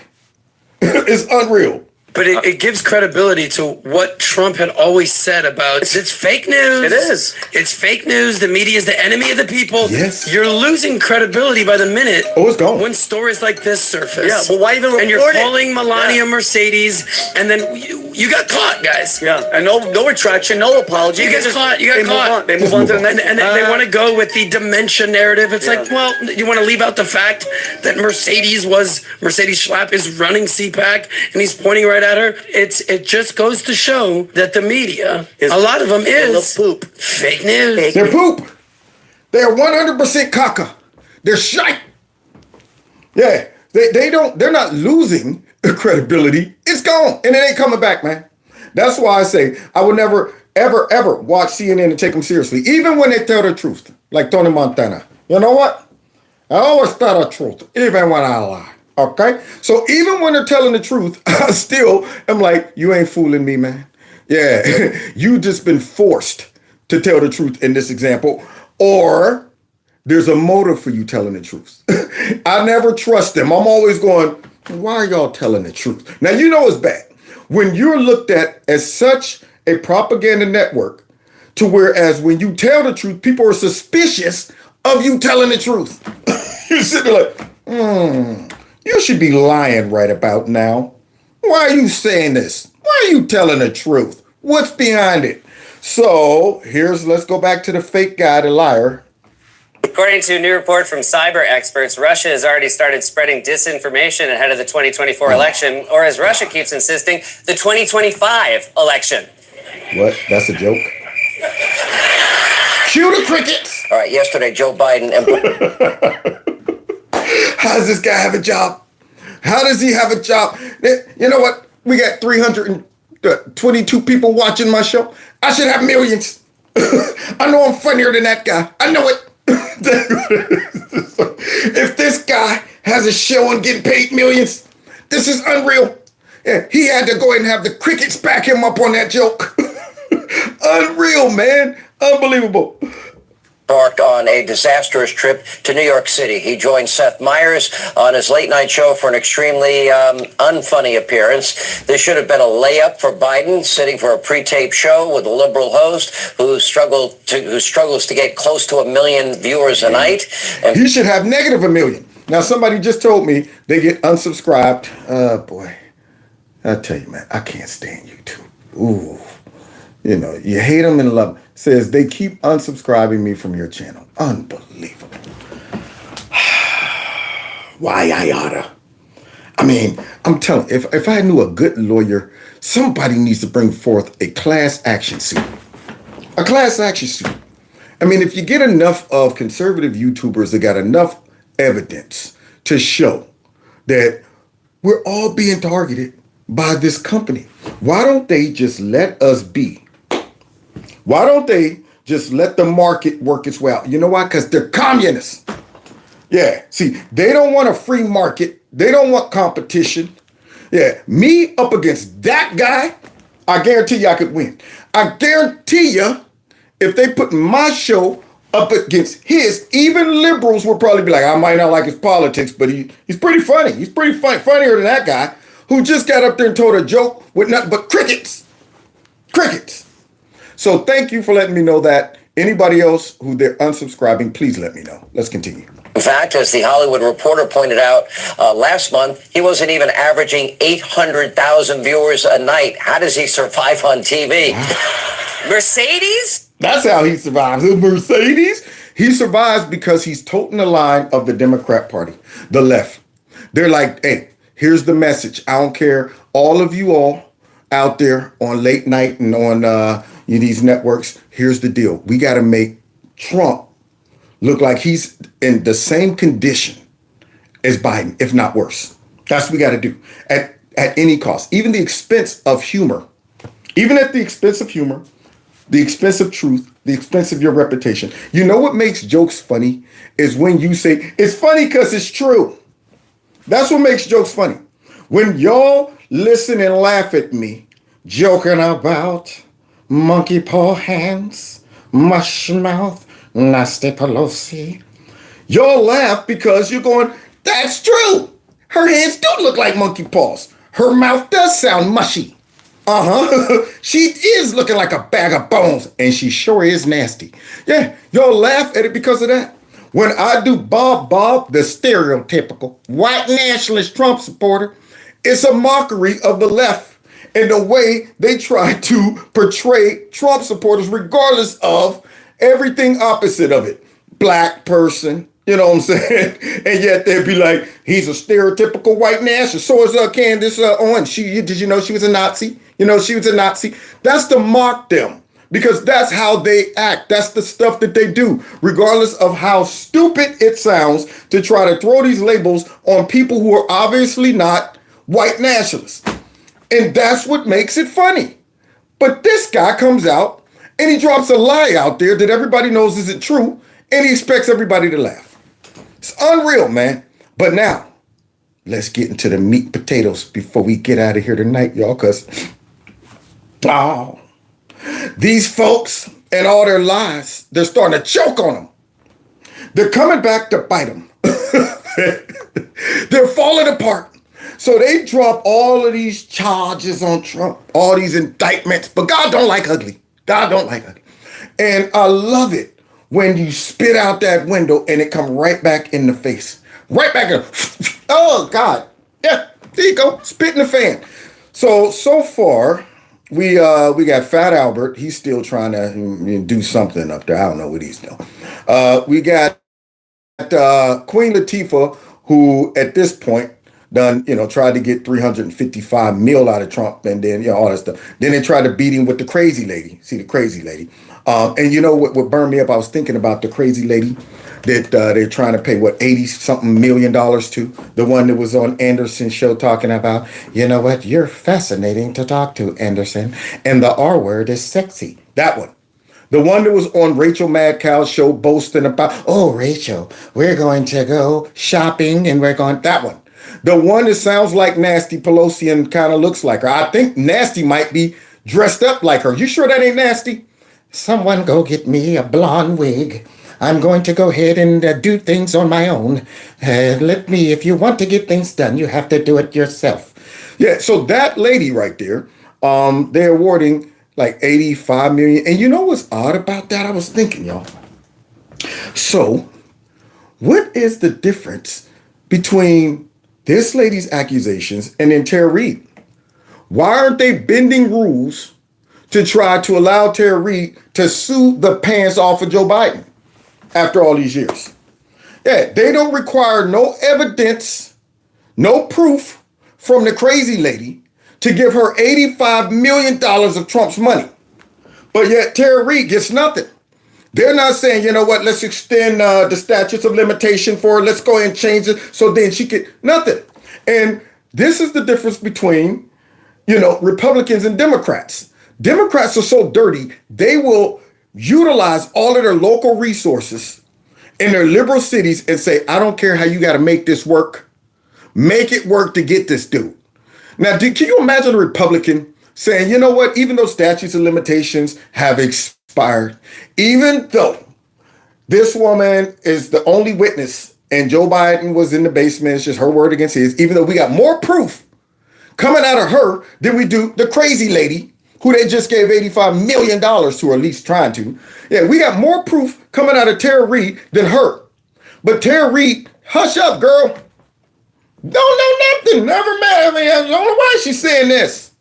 It's unreal. But it gives credibility to what Trump had always said about it's fake news. It is. It's fake news. The media is the enemy of the people. Yes. You're losing credibility by the minute. Oh, it's gone. When stories like this surface. Yeah, well, why even report it? And you're calling Melania Mercedes, and then you got caught, guys. Yeah, and no retraction, no apology. You got caught. You got caught. They move on to the next. And they want to go with the dementia narrative. It's like, well, you want to leave out the fact that Mercedes Schlapp is running CPAC, and he's pointing right at her. It just goes to show that the media, a lot of them is poop. Fake news. They're poop. They're 100% caca. They're shite. Yeah, they're not losing credibility. It's gone, and it ain't coming back, man. That's why I say I would never, ever, ever watch CNN and take them seriously, even when they tell the truth, like Tony Montana. You know what? I always tell the truth, even when I lie. Okay? So even when they're telling the truth, I still am like, you ain't fooling me, man. Yeah, you just been forced to tell the truth in this example, or there's a motive for you telling the truth. I never trust them. I'm always going, why are y'all telling the truth? Now, you know it's bad. When you're looked at as such a propaganda network, to whereas when you tell the truth, people are suspicious of you telling the truth. You're sitting there like, you should be lying right about now. Why are you saying this? Why are you telling the truth? What's behind it? So let's go back to the fake guy, the liar. According to a new report from cyber experts, Russia has already started spreading disinformation ahead of the 2024 election, or as Russia keeps insisting, the 2025 election. What? That's a joke? Cue the crickets. All right, yesterday, Joe Biden How does this guy have a job? How does he have a job? You know what? We got 322 people watching my show. I should have millions. I know I'm funnier than that guy. I know it. If this guy has a show and getting paid millions, this is unreal. Yeah, he had to go ahead and have the crickets back him up on that joke. Unreal, man. Unbelievable. embarked on a disastrous trip to New York City. He joined Seth Meyers on his late night show for an extremely unfunny appearance. This should have been a layup for Biden, sitting for a pre-taped show with a liberal host who struggles to get close to 1 million viewers a night. And he should have negative 1 million. Now, somebody just told me they get unsubscribed. Boy, I tell you, man, I can't stand YouTube. Ooh. You know, you hate them and love them. Says they keep unsubscribing me from your channel. Unbelievable. Why I oughta. I mean, I'm telling you, if I knew a good lawyer, somebody needs to bring forth a class action suit. A class action suit. I mean, if you get enough of conservative YouTubers that got enough evidence to show that we're all being targeted by this company, why don't they just let us be? Why don't they just let the market work its way out? You know why? Because they're communists. Yeah, see, they don't want a free market. They don't want competition. Yeah, me up against that guy, I guarantee you I could win. I guarantee you if they put my show up against his, even liberals will probably be like, I might not like his politics, but he's pretty funny. He's pretty funnier than that guy who just got up there and told a joke with nothing but crickets. Crickets. So thank you for letting me know that. Anybody else who they're unsubscribing, please let me know. Let's continue. In fact, as the Hollywood Reporter pointed out last month, he wasn't even averaging 800,000 viewers a night. How does he survive on TV? Mercedes? That's how he survives. Mercedes? He survives because he's toting the line of the Democrat Party, the left. They're like, hey, here's the message. I don't care. All of you all out there on late night and on these networks, here's the deal. We got to make Trump look like he's in the same condition as Biden, if not worse. That's what we got to do at any cost, even the expense of humor, even at the expense of humor, the expense of truth, the expense of your reputation. You know what makes jokes funny is when you say, it's funny because it's true. That's what makes jokes funny. When y'all listen and laugh at me, joking about monkey paw hands, mush mouth, nasty Pelosi, y'all laugh because you're going, that's true. Her hands do look like monkey paws. Her mouth does sound mushy. She is looking like a bag of bones, and she sure is nasty. Yeah, y'all laugh at it because of that. When I do Bob, the stereotypical white nationalist Trump supporter, it's a mockery of the left and the way they try to portray Trump supporters, regardless of everything opposite of it. Black person, you know what I'm saying? And yet they'd be like, he's a stereotypical white nationalist. So is Candace Owens. Did you know she was a Nazi? You know, she was a Nazi. That's to mock them because that's how they act. That's the stuff that they do, regardless of how stupid it sounds to try to throw these labels on people who are obviously not white nationalists. And that's what makes it funny. But this guy comes out and he drops a lie out there that everybody knows isn't true, and he expects everybody to laugh. It's unreal, man. But now, let's get into the meat and potatoes before we get out of here tonight, y'all, because these folks and all their lies, they're starting to choke on them. They're coming back to bite them. They're falling apart. So they drop all of these charges on Trump, all these indictments, but God don't like ugly. God don't like ugly. And I love it when you spit out that window and it come right back in the face. Right back in. Oh, God. Yeah, there you go. Spit in the fan. So far, we got Fat Albert. He's still trying to do something up there. I don't know what he's doing. We got Queen Latifah, who at this point done, tried to get 355 mil out of Trump and then, all that stuff. Then they tried to beat him with the crazy lady. See, the crazy lady. And you know what burned me up? I was thinking about the crazy lady that they're trying to pay, $80-something million to? The one that was on Anderson's show talking about, you know what, you're fascinating to talk to, Anderson. And the R word is sexy. That one. The one that was on Rachel Madcow's show boasting about, oh, Rachel, we're going to go shopping and we're going, that one. The one that sounds like Nasty Pelosi and kind of looks like her. I think Nasty might be dressed up like her. You sure that ain't Nasty? Someone go get me a blonde wig. I'm going to go ahead and do things on my own. If you want to get things done, you have to do it yourself. Yeah, so that lady right there, they're awarding like 85 million. And you know what's odd about that? I was thinking, y'all. So what is the difference between this lady's accusations and then Tara Reid? Why aren't they bending rules to try to allow Tara Reid to sue the pants off of Joe Biden after all these years? Yeah, they don't require no evidence, no proof from the crazy lady to give her $85 million of Trump's money. But yet Tara Reid gets nothing. They're not saying, you know what, let's extend the statutes of limitation for her. Let's go ahead and change it so then she could, nothing. And this is the difference between, Republicans and Democrats. Democrats are so dirty, they will utilize all of their local resources in their liberal cities and say, I don't care how you got to make this work. Make it work to get this dude. Now, can you imagine a Republican saying, you know what, even though statutes of limitations have expired, even though this woman is the only witness and Joe Biden was in the basement, it's just her word against his, even though we got more proof coming out of her than we do the crazy lady who they just gave $85 million to, or at least trying to. Yeah, we got more proof coming out of Tara Reid than her. But Tara Reid, hush up, girl. Don't know nothing. Never met. I mean, I don't know why she's saying this.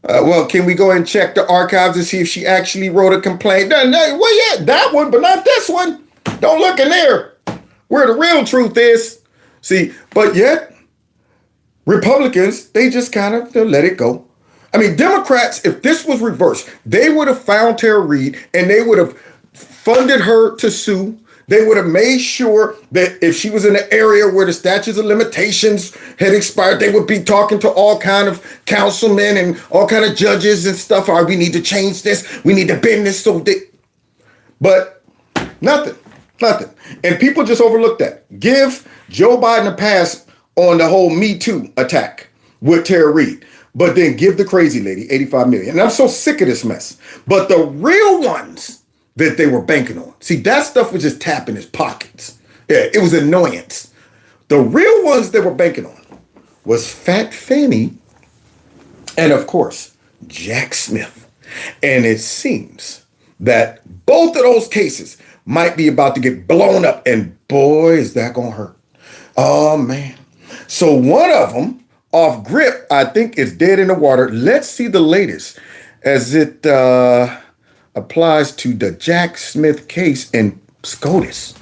Well, can we go and check the archives to see if she actually wrote a complaint? Well, yeah, that one, but not this one. Don't look in there. Where the real truth is. See, but yet, Republicans, they just kind of let it go. I mean, Democrats, if this was reversed, they would have found Tara Reid and they would have funded her to sue. They would have made sure that if she was in an area where the statutes of limitations had expired, they would be talking to all kind of councilmen and all kind of judges and stuff. All right, we need to change this. We need to bend this so that. But nothing. And people just overlook that. Give Joe Biden a pass on the whole Me Too attack with Tara Reid. But then give the crazy lady $85 million. And I'm so sick of this mess. But the real ones that they were banking on. See, that stuff was just tapping his pockets. Yeah, it was annoyance. The real ones they were banking on was Fat Fanny and, of course, Jack Smith. And it seems that both of those cases might be about to get blown up. And boy, is that going to hurt. Oh, man. So one of them, off grip, I think is dead in the water. Let's see the latest as it applies to the Jack Smith case in SCOTUS.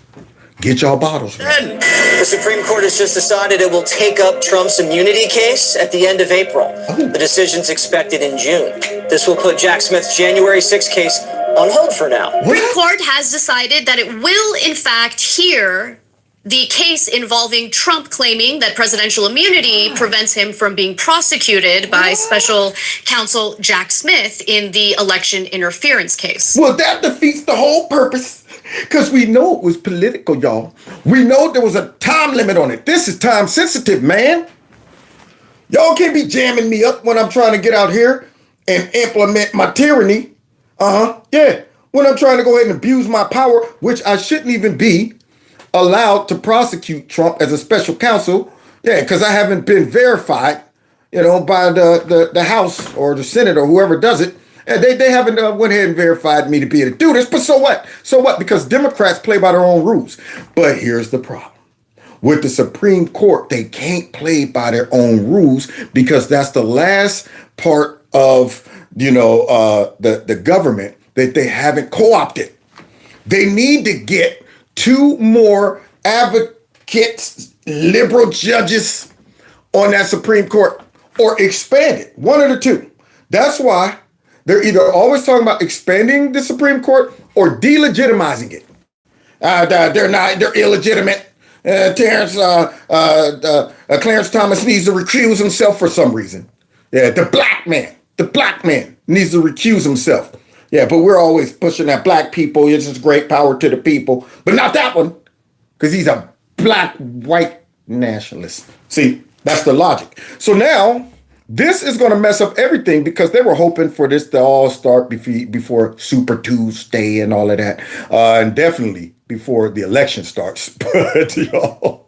Get y'all bottles ready. The Supreme Court has just decided it will take up Trump's immunity case at the end of April. The decision's expected in June. This will put Jack Smith's January 6th case on hold for now. The Supreme Court has decided that it will, in fact, hear the case involving Trump claiming that presidential immunity prevents him from being prosecuted by special counsel Jack Smith in the election interference case. Well, that defeats the whole purpose, because we know it was political, y'all. We know there was a time limit on it. This is time sensitive, man. Y'all can't be jamming me up when I'm trying to get out here and implement my tyranny. Yeah. When I'm trying to go ahead and abuse my power, which I shouldn't even be allowed to prosecute Trump as a special counsel. Yeah, because I haven't been verified, by the House or the Senate or whoever does it. And they haven't went ahead and verified me to be able to do this. But so what? So what? Because Democrats play by their own rules. But here's the problem. With the Supreme Court, they can't play by their own rules because that's the last part of, the government that they haven't co-opted. They need to get 2 more advocates, liberal judges on that Supreme Court, or expand it. One of the two. That's why they're either always talking about expanding the Supreme Court or delegitimizing it. They're illegitimate. Clarence Thomas needs to recuse himself for some reason. Yeah, the black man needs to recuse himself. Yeah, but we're always pushing that black people. It's just great power to the people. But not that one, because he's a black, white nationalist. See, that's the logic. So now, this is going to mess up everything because they were hoping for this to all start before Super Tuesday and all of that. And definitely before the election starts. But, y'all,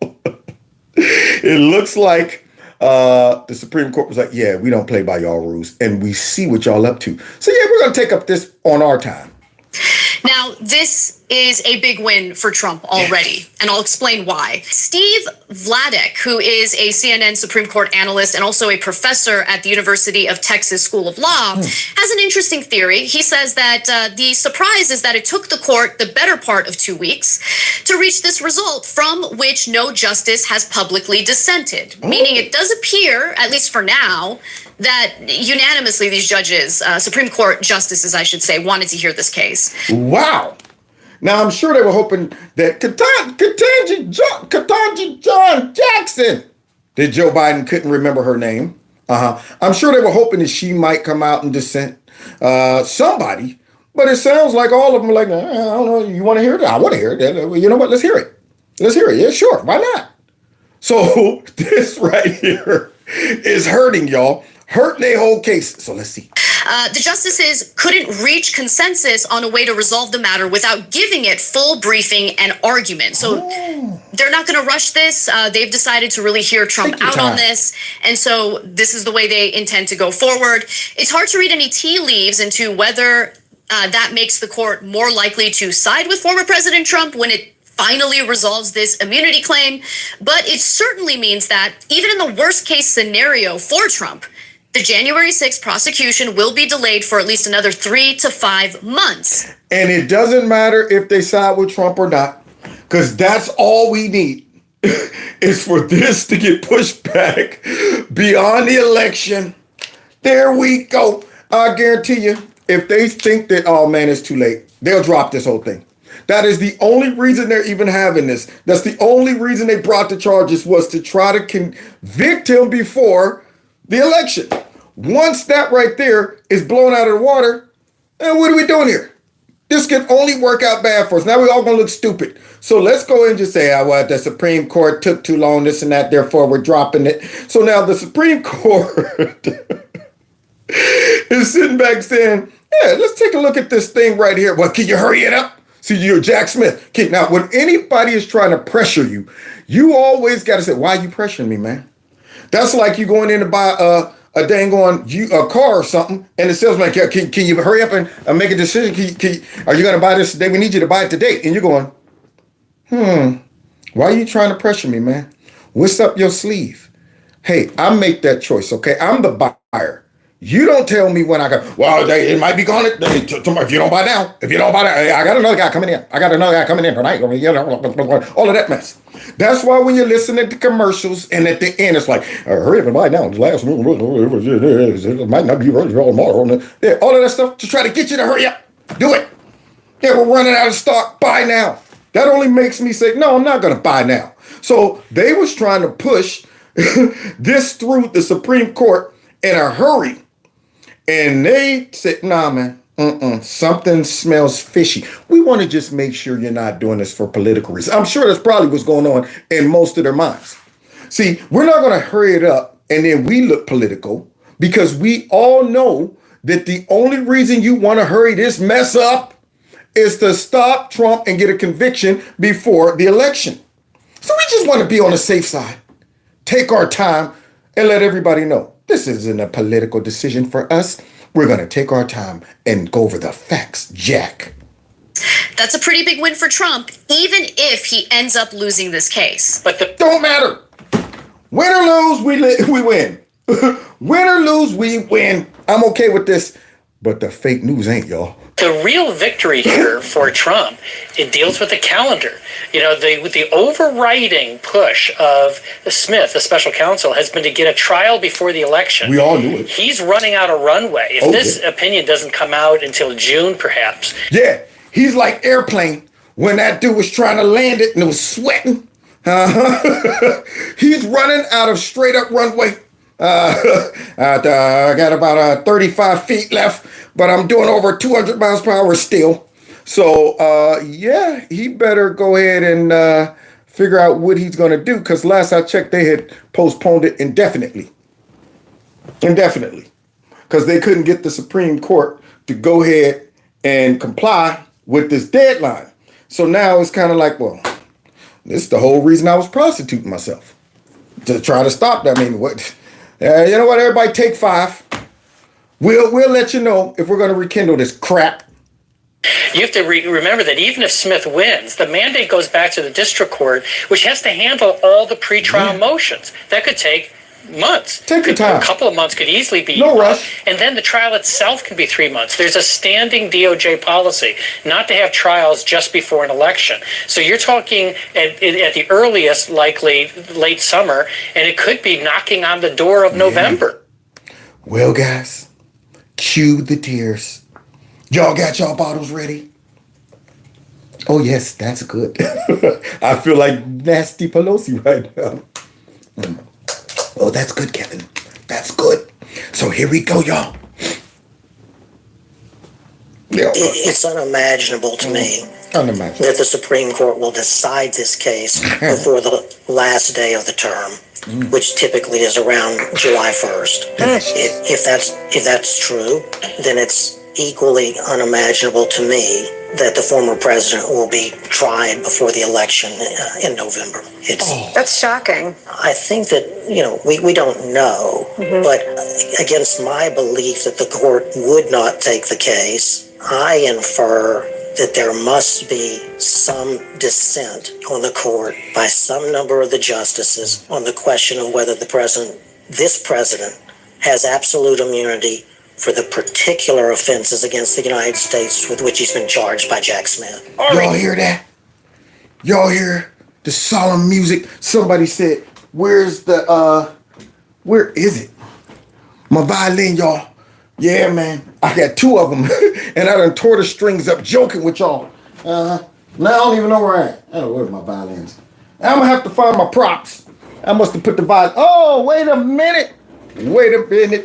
it looks like the Supreme Court was like, yeah, we don't play by y'all rules, and we see what y'all up to. So yeah, we're going to take up this on our time. Now, this is a big win for Trump already, and I'll explain why. Steve Vladek, who is a CNN Supreme Court analyst and also a professor at the University of Texas School of Law, has an interesting theory. He says that the surprise is that it took the court the better part of 2 weeks to reach this result from which no justice has publicly dissented, meaning it does appear, at least for now, that unanimously these judges, Supreme Court justices, I should say, wanted to hear this case. Wow. Now, I'm sure they were hoping that Ketanji John Jackson, that Joe Biden couldn't remember her name. I'm sure they were hoping that she might come out and dissent. Somebody. But it sounds like all of them are like, I don't know, you want to hear it? I want to hear it. You know what? Let's hear it. Let's hear it. Yeah, sure. Why not? So this right here is hurting y'all. Hurting their whole case. So let's see. The justices couldn't reach consensus on a way to resolve the matter without giving it full briefing and argument. So they're not going to rush this. They've decided to really hear Trump out on this. And so this is the way they intend to go forward. It's hard to read any tea leaves into whether that makes the court more likely to side with former President Trump when it finally resolves this immunity claim. But it certainly means that even in the worst case scenario for Trump, the January 6th prosecution will be delayed for at least another 3 to 5 months. And it doesn't matter if they side with Trump or not, because that's all we need is for this to get pushed back beyond the election. There we go. I guarantee you, if they think that, oh man, it's too late, they'll drop this whole thing. That is the only reason they're even having this. That's the only reason they brought the charges, was to try to convict him before the election. Once that right there is blown out of the water, then what are we doing here? This can only work out bad for us. Now we're all going to look stupid. So let's go ahead and just say, well, the Supreme Court took too long, this and that, therefore we're dropping it. So now the Supreme Court is sitting back saying, yeah, let's take a look at this thing right here. Well, can you hurry it up? See, you're Jack Smith. Now, when anybody is trying to pressure you, you always got to say, why are you pressuring me, man? That's like you going in to buy a dang on a car or something, and the salesman, can you hurry up and make a decision? Are you going to buy this today? We need you to buy it today. And you're going, why are you trying to pressure me, man? What's up your sleeve? Hey, I make that choice, okay? I'm the buyer. You don't tell me when I go, well, it might be gone tomorrow if you don't buy now. If you don't buy now, I got another guy coming in. I got another guy coming in tonight. All of that mess. That's why when you're listening to commercials and at the end, it's like, hurry up and buy now. The last one, it might not be ready tomorrow. Yeah, all of that stuff to try to get you to hurry up. Do it. Yeah, we're running out of stock. Buy now. That only makes me say, no, I'm not going to buy now. So they was trying to push this through the Supreme Court in a hurry. And they said, nah, man, something smells fishy. We want to just make sure you're not doing this for political reasons. I'm sure that's probably what's going on in most of their minds. See, we're not going to hurry it up and then we look political, because we all know that the only reason you want to hurry this mess up is to stop Trump and get a conviction before the election. So we just want to be on the safe side, take our time, and let everybody know. This isn't a political decision for us. We're going to take our time and go over the facts, Jack. That's a pretty big win for Trump, even if he ends up losing this case. But don't matter. Win or lose, we win. Win or lose, we win. I'm okay with this. But the fake news ain't, y'all. The real victory here for Trump, it deals with the calendar. You know, the overriding push of Smith, the special counsel, has been to get a trial before the election. We all knew it. He's running out of runway. If this opinion doesn't come out until June, perhaps. Yeah, he's like Airplane when that dude was trying to land it and it was sweating. He's running out of straight up runway. I got about 35 feet left, but I'm doing over 200 miles per hour still. So, yeah, he better go ahead and figure out what he's going to do, because last I checked, they had postponed it indefinitely. Because they couldn't get the Supreme Court to go ahead and comply with this deadline. So now it's kind of like, well, this is the whole reason I was prostituting myself, to try to stop that. I mean, what? You know what? Everybody take 5. We'll let you know if we're going to rekindle this crap. You have to remember that even if Smith wins, the mandate goes back to the district court, which has to handle all the pretrial motions. That could take months. Take your time. A couple of months could easily be. No rush. And then the trial itself can be 3 months. There's a standing DOJ policy not to have trials just before an election. So you're talking at the earliest, likely late summer, and it could be knocking on the door of November. Well, guys, cue the tears. Y'all got y'all bottles ready? Oh, yes, that's good. I feel like Nasty Pelosi right now. Oh, that's good, Kevin. That's good. So here we go, y'all. It's unimaginable to me that the Supreme Court will decide this case before the last day of the term, which typically is around July 1st. If that's true, then it's equally unimaginable to me that the former president will be tried before the election in November. That's shocking. I think that, we don't know, but against my belief that the court would not take the case, I infer that there must be some dissent on the court by some number of the justices on the question of whether this president, has absolute immunity for the particular offenses against the United States with which he's been charged by Jack Smith. Y'all hear that? Y'all hear the solemn music? Somebody said, where is it? My violin, y'all. Yeah, man. I got two of them. And I done tore the strings up joking with y'all. Now I don't even know where I am. I don't know where's my violins. I'm going to have to find my props. I must have put the violin. Oh, wait a minute.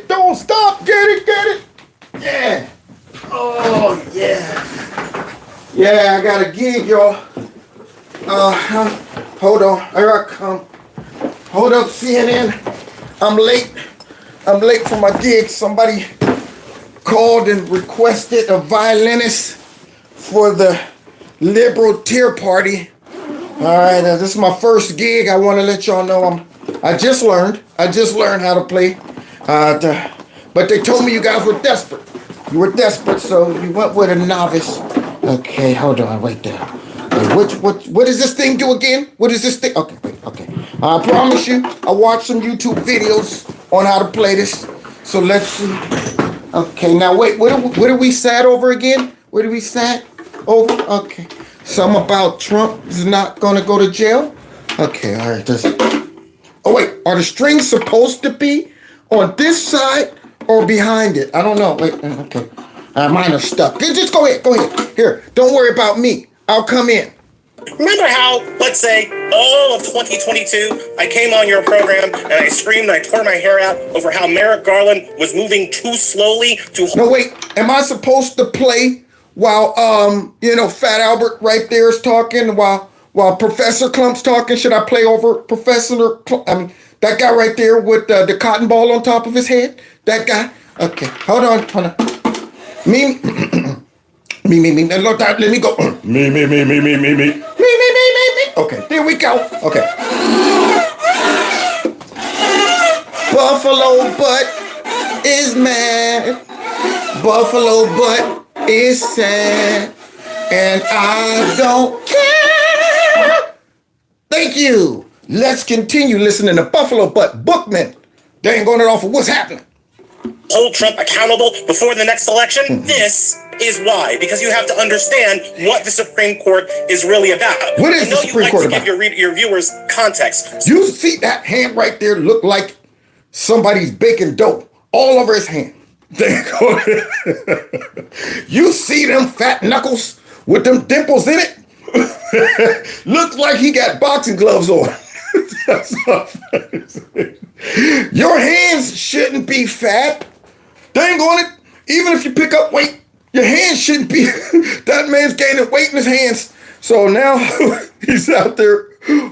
Don't stop. Get it. Yeah. Oh, yeah. Yeah, I got a gig, y'all. Hold on. Here I come. Hold up, CNN. I'm late for my gig. Somebody called and requested a violinist for the Liberal Tier Party. All right, this is my first gig. I want to let y'all know I just learned how to play. But they told me you guys were desperate. You were desperate, so you went with a novice. Okay, hold on, wait there. What does this thing do again? What is this thing? Okay. I promise you, I watched some YouTube videos on how to play this. So let's see. Okay, now wait, what are we sad over again? What are we sad over? Okay. Something about Trump is not gonna go to jail? Okay, all right. Oh wait, are the strings supposed to be on this side or behind it? I don't know. Wait, okay. Mine are stuck. Just go ahead. Here, don't worry about me. I'll come in. Remember how, let's say, all of 2022, I came on your program and I screamed and I tore my hair out over how Merrick Garland was moving too slowly to... No, wait. Am I supposed to play while, Fat Albert right there is talking, while Professor Clump's talking? Should I play over Professor Clump? I mean, that guy right there with the cotton ball on top of his head? That guy? Okay, hold on. Me. Let me go. Me. Okay, there we go. Okay. Buffalo butt is mad. Buffalo butt is sad. And I don't care. Thank you. Let's continue listening to Buffalo Butt Bookman. Dang, going it off of what's happening. Hold Trump accountable before the next election? This is why. Because you have to understand what the Supreme Court is really about. What is the Supreme Court about? Give your viewers context. You see that hand right there look like somebody's baking dough all over his hand. You see them fat knuckles with them dimples in it? Looks like he got boxing gloves on. Your hands shouldn't be fat. Dang on it. Even if you pick up weight, your hands shouldn't be. That man's gaining weight in his hands. So now he's out there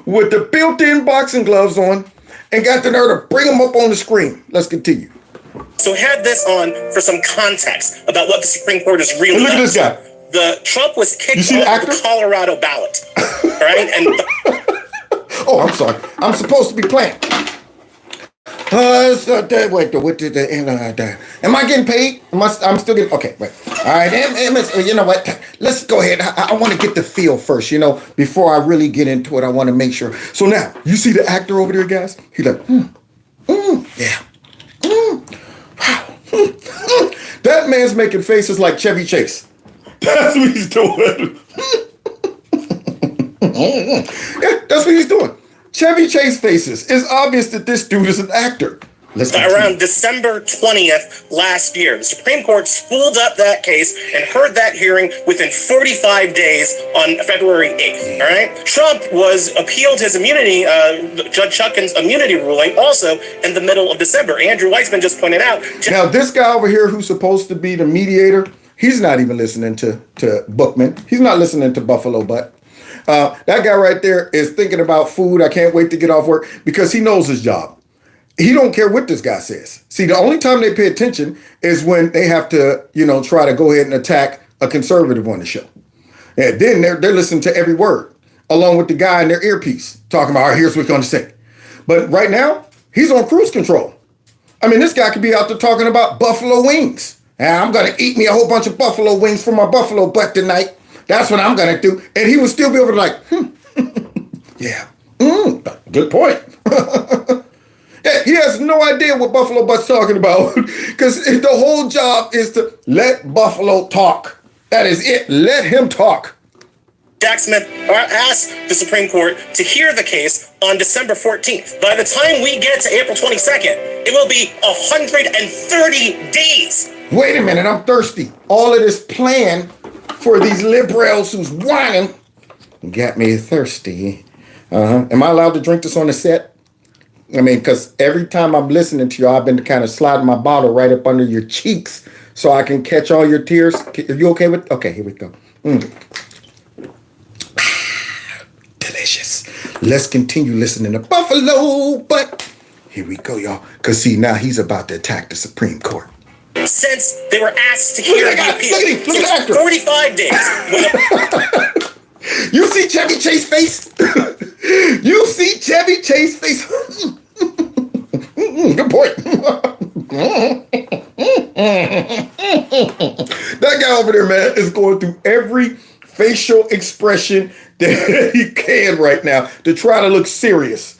with the built-in boxing gloves on and got the nerve to bring him up on the screen. Let's continue. So had this on for some context about what the Supreme Court is really about. Look at this guy. The Trump was kicked off the Colorado ballot, right? And oh, I'm sorry. I'm supposed to be playing. Am I getting paid? I'm still getting, okay, wait. All right, you know what? Let's go ahead. I want to get the feel first, before I really get into it. I want to make sure. So now, you see the actor over there, guys? He's like, yeah. Wow. That man's making faces like Chevy Chase. That's what he's doing. Yeah, that's what he's doing. Chevy Chase faces. It's obvious that this dude is an actor. Let's continue. Around December 20th last year, the Supreme Court spooled up that case and heard that hearing within 45 days on February 8th. All right. Trump appealed his immunity, Judge Chutkan's immunity ruling, also in the middle of December. Andrew Weissman just pointed out. Now, this guy over here who's supposed to be the mediator, he's not even listening to Bookman. He's not listening to Buffalo Butt. That guy right there is thinking about food. I can't wait to get off work because he knows his job. He don't care what this guy says. See, the only time they pay attention is when they have to, try to go ahead and attack a conservative on the show. And then they're listening to every word, along with the guy in their earpiece talking about, all right, here's what he's going to say. But right now, he's on cruise control. I mean, this guy could be out there talking about buffalo wings. I'm going to eat me a whole bunch of buffalo wings for my buffalo butt tonight. That's what I'm going to do. And he would still be able to yeah, good point. He has no idea what Buffalo Butt's talking about because the whole job is to let Buffalo talk. That is it. Let him talk. Jack Smith asked the Supreme Court to hear the case on December 14th. By the time we get to April 22nd, it will be 130 days. Wait a minute, I'm thirsty. All of this plan for these liberals who's whining got me thirsty. Am I allowed to drink this on the set? I mean, because every time I'm listening to you, I've been kind of sliding my bottle right up under your cheeks so I can catch all your tears. Are you okay with? Okay, here we go. Delicious. Let's continue listening to Buffalo Butt. Here we go, y'all. Because see, now he's about to attack the Supreme Court. Since they were asked to hear the appeal. Look at the actor. 45 days. You see Chevy Chase's face? You see Chevy Chase's face? Good point. That guy over there, man, is going through every facial expression that he can right now to try to look serious.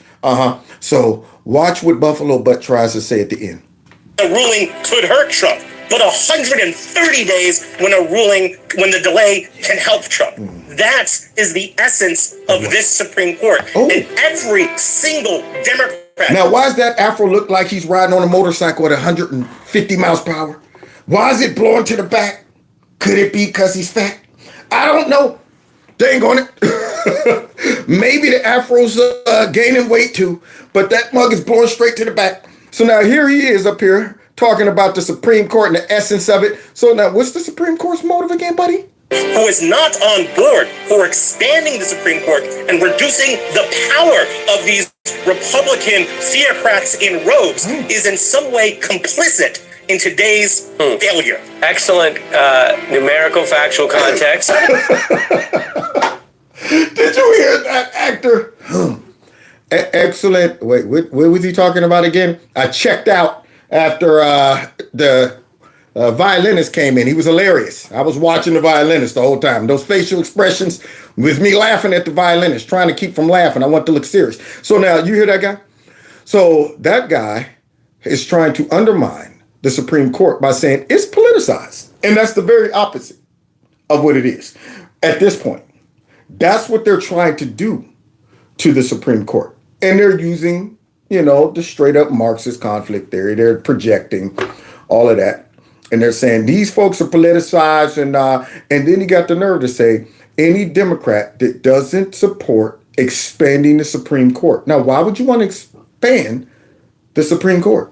So watch what Buffalo Butt tries to say at the end. The ruling could hurt Trump, but 130 days when the delay can help Trump. That is the essence of this Supreme Court. And every single Democrat. Now, why does that afro look like he's riding on a motorcycle at 150 miles per hour? Why is it blowing to the back? Could it be because he's fat? I don't know. Dang on it. Maybe the afro's gaining weight too, but that mug is blowing straight to the back. So now here he is up here talking about the Supreme Court and the essence of it. So now what's the Supreme Court's motive again, buddy? Who is not on board for expanding the Supreme Court and reducing the power of these Republican theocrats in robes is in some way complicit in today's failure. Excellent numerical factual context. Did you hear that, actor? Excellent. Wait, what was he talking about again? I checked out after the violinist came in. He was hilarious. I was watching the violinist the whole time. Those facial expressions with me laughing at the violinist, trying to keep from laughing. I want to look serious. So now you hear that guy? So that guy is trying to undermine the Supreme Court by saying it's politicized. And that's the very opposite of what it is at this point. That's what they're trying to do to the Supreme Court. And they're using, the straight up Marxist conflict theory. They're projecting all of that. And they're saying these folks are politicized. And then you got the nerve to say any Democrat that doesn't support expanding the Supreme Court. Now, why would you want to expand the Supreme Court?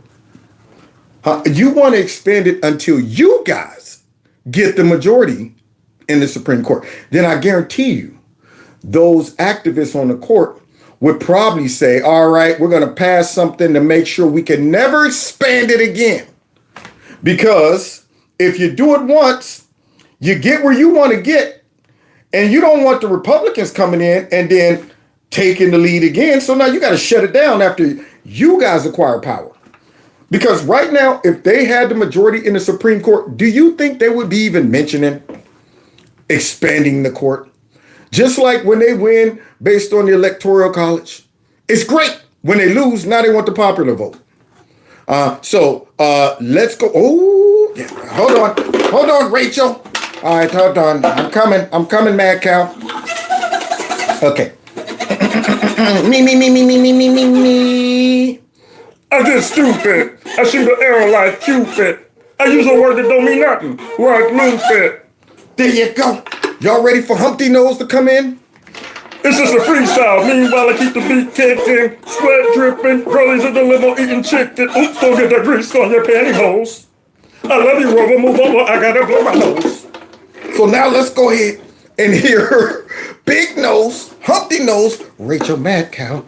You want to expand it until you guys get the majority in the Supreme Court. Then I guarantee you, those activists on the court would probably say, all right, we're going to pass something to make sure we can never expand it again. Because if you do it once, you get where you want to get, and you don't want the Republicans coming in and then taking the lead again. So now you got to shut it down after you guys acquire power. Because right now, if they had the majority in the Supreme Court, do you think they would be even mentioning expanding the court? Just like when they win based on the Electoral College. It's great. When they lose, now they want the popular vote. So let's go. Oh, yeah. Hold on, Rachel. All right, hold on. I'm coming, Mad Cow. Okay. Me. I get stupid. I shoot an arrow like Cupid. I use a word that don't mean nothing, like Lupid. There you go. Y'all ready for Humpty Nose to come in? It's just a freestyle. Meanwhile, I keep the beat kicking, sweat dripping, girlies in the limo eating chicken. Oops, don't get that grease on your pantyhose. I love you, Rover. Move over. I gotta blow my nose. So now let's go ahead and hear Big Nose, Humpty Nose, Rachel Madcow.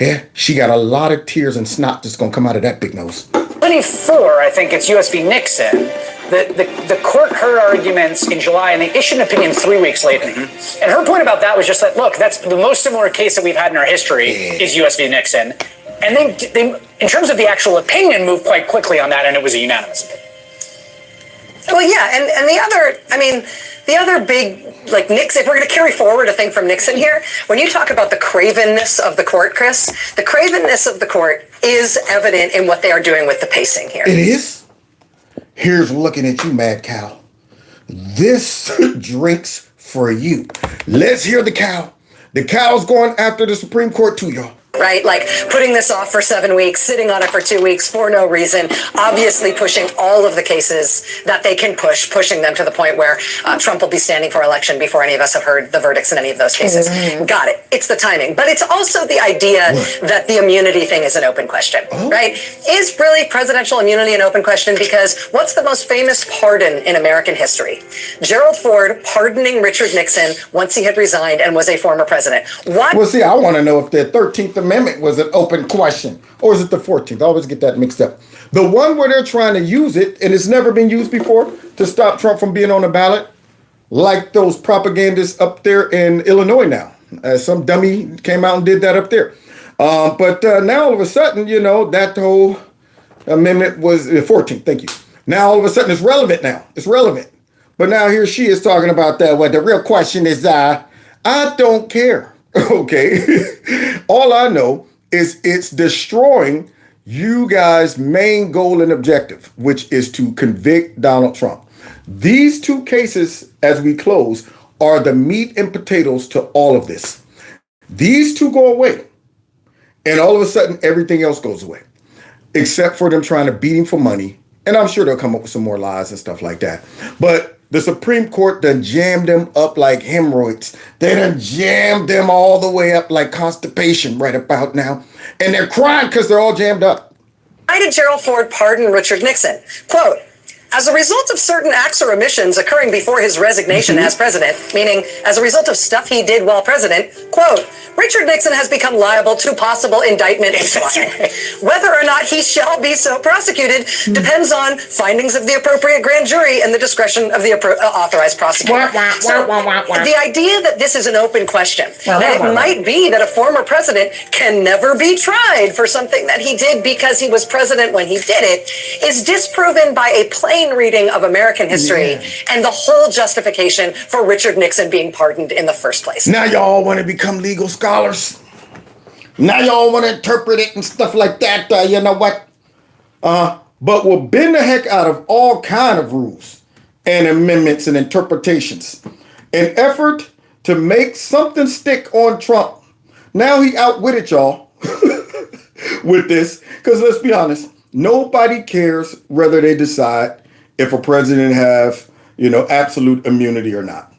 Yeah, she got a lot of tears and snot that's gonna come out of that big nose. 24, I think it's US v. Nixon. The court heard arguments in July and they issued an opinion 3 weeks later. And her point about that was just that, look, that's the most similar case that we've had in our history is US v. Nixon. And they, in terms of the actual opinion, moved quite quickly on that, and it was a unanimous opinion. Well, yeah, and the other, I mean, the other big, like Nixon, if we're going to carry forward a thing from Nixon here, when you talk about the cravenness of the court, Chris, the cravenness of the court is evident in what they are doing with the pacing here. It is? Here's looking at you, Mad Cow. This drinks for you. Let's hear the cow. The cow's going after the Supreme Court too, y'all. Right? Like putting this off for 7 weeks, sitting on it for 2 weeks for no reason, obviously pushing all of the cases that they can push, pushing them to the point where Trump will be standing for election before any of us have heard the verdicts in any of those cases. Got it. It's the timing. But it's also the idea that the immunity thing is an open question, right? Is really presidential immunity an open question? Because what's the most famous pardon in American history? Gerald Ford pardoning Richard Nixon once he had resigned and was a former president. Why? Well, see, I want to know if the 13th Amendment was an open question, or is it the 14th? I always get that mixed up. The one where they're trying to use it, and it's never been used before, to stop Trump from being on the ballot, like those propagandists up there in Illinois now. Some dummy came out and did that up there. But now all of a sudden, you know, that whole amendment was the 14th. Thank you. Now all of a sudden it's relevant now. It's relevant. But now here she is talking about that. Well, the real question is, I don't care. Okay. All I know is it's destroying you guys' main goal and objective, which is to convict Donald Trump. These two cases, as we close, are the meat and potatoes to all of this. These two go away, and all of a sudden, everything else goes away, except for them trying to beat him for money. And I'm sure they'll come up with some more lies and stuff like that. But the Supreme Court done jammed them up like hemorrhoids. They done jammed them all the way up like constipation right about now. And they're crying because they're all jammed up. Why did Gerald Ford pardon Richard Nixon? Quote, as a result of certain acts or omissions occurring before his resignation as president, meaning as a result of stuff he did while president, quote, Richard Nixon has become liable to possible indictment and trial. Whether or not he shall be so prosecuted depends on findings of the appropriate grand jury and the discretion of the authorized prosecutor. So the idea that this is an open question, that it might be that a former president can never be tried for something that he did because he was president when he did it, is disproven by a plain reading of American history and the whole justification for Richard Nixon being pardoned in the first place. Now y'all want to become legal scholars. Now y'all want to interpret it and stuff like that. You know what? But we'll bend the heck out of all kind of rules and amendments and interpretations. An effort to make something stick on Trump. Now he outwitted y'all with this. Because let's be honest, nobody cares whether they decide if a president have, you know, absolute immunity or not.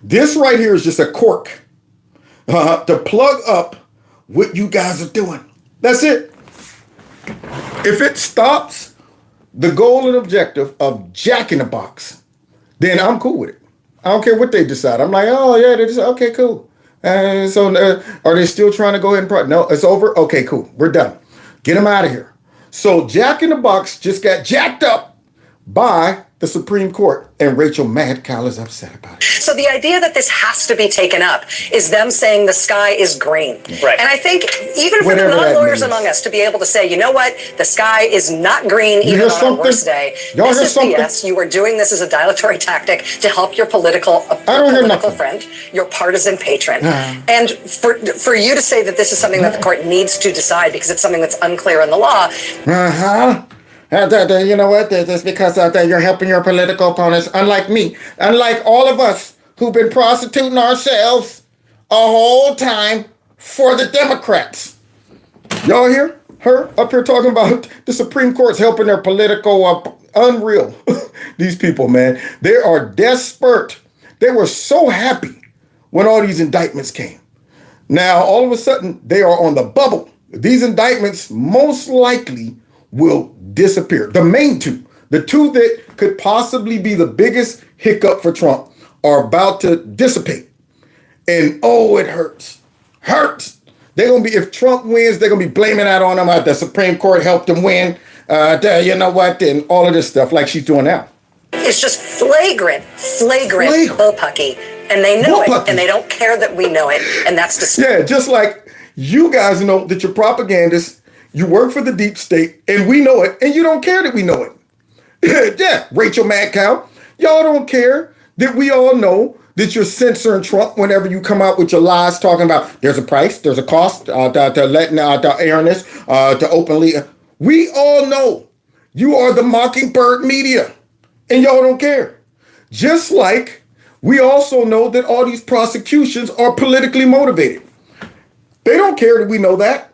This right here is just a cork to plug up what you guys are doing. That's it. If it stops the goal and objective of Jack in the Box, then I'm cool with it. I don't care what they decide. I'm like, oh yeah, they decide. Okay, cool. So are they still trying to go ahead and no, it's over. Okay, cool. We're done. Get them out of here. So Jack in the Box just got jacked up by the Supreme Court, and Rachel Madcow is upset about it. So the idea that this has to be taken up is them saying the sky is green. Right. And I think even for the non-lawyers among us to be able to say, you know what, the sky is not green even on a worse day. This is BS. You are doing this as a dilatory tactic to help your political friend, your partisan patron. And for you to say that this is something that the court needs to decide because it's something that's unclear in the law. You know what? That's because you're helping your political opponents, unlike me, unlike all of us who've been prostituting ourselves a whole time for the Democrats. Y'all hear her up here talking about the Supreme Court's helping their political unreal. These people, man, they are desperate. They were so happy when all these indictments came. Now, all of a sudden, they are on the bubble. These indictments most likely will disappear. The main two, the two that could possibly be the biggest hiccup for Trump, are about to dissipate. And oh, it hurts. Hurts. They're going to be, if Trump wins, they're going to be blaming that on him. The Supreme Court helped him win. You know what? And all of this stuff like she's doing now. It's just flagrant bullpucky. And they know it, and they don't care that we know it, and that's disgusting. Yeah, just like you guys know that you're propagandists, you work for the deep state, and we know it, and you don't care that we know it. Yeah, Rachel Madcow, y'all don't care that we all know that you're censoring Trump whenever you come out with your lies talking about there's a price, there's a cost to letting out the airing this, to openly. We all know you are the mockingbird media, and y'all don't care. Just like we also know that all these prosecutions are politically motivated. They don't care that we know that.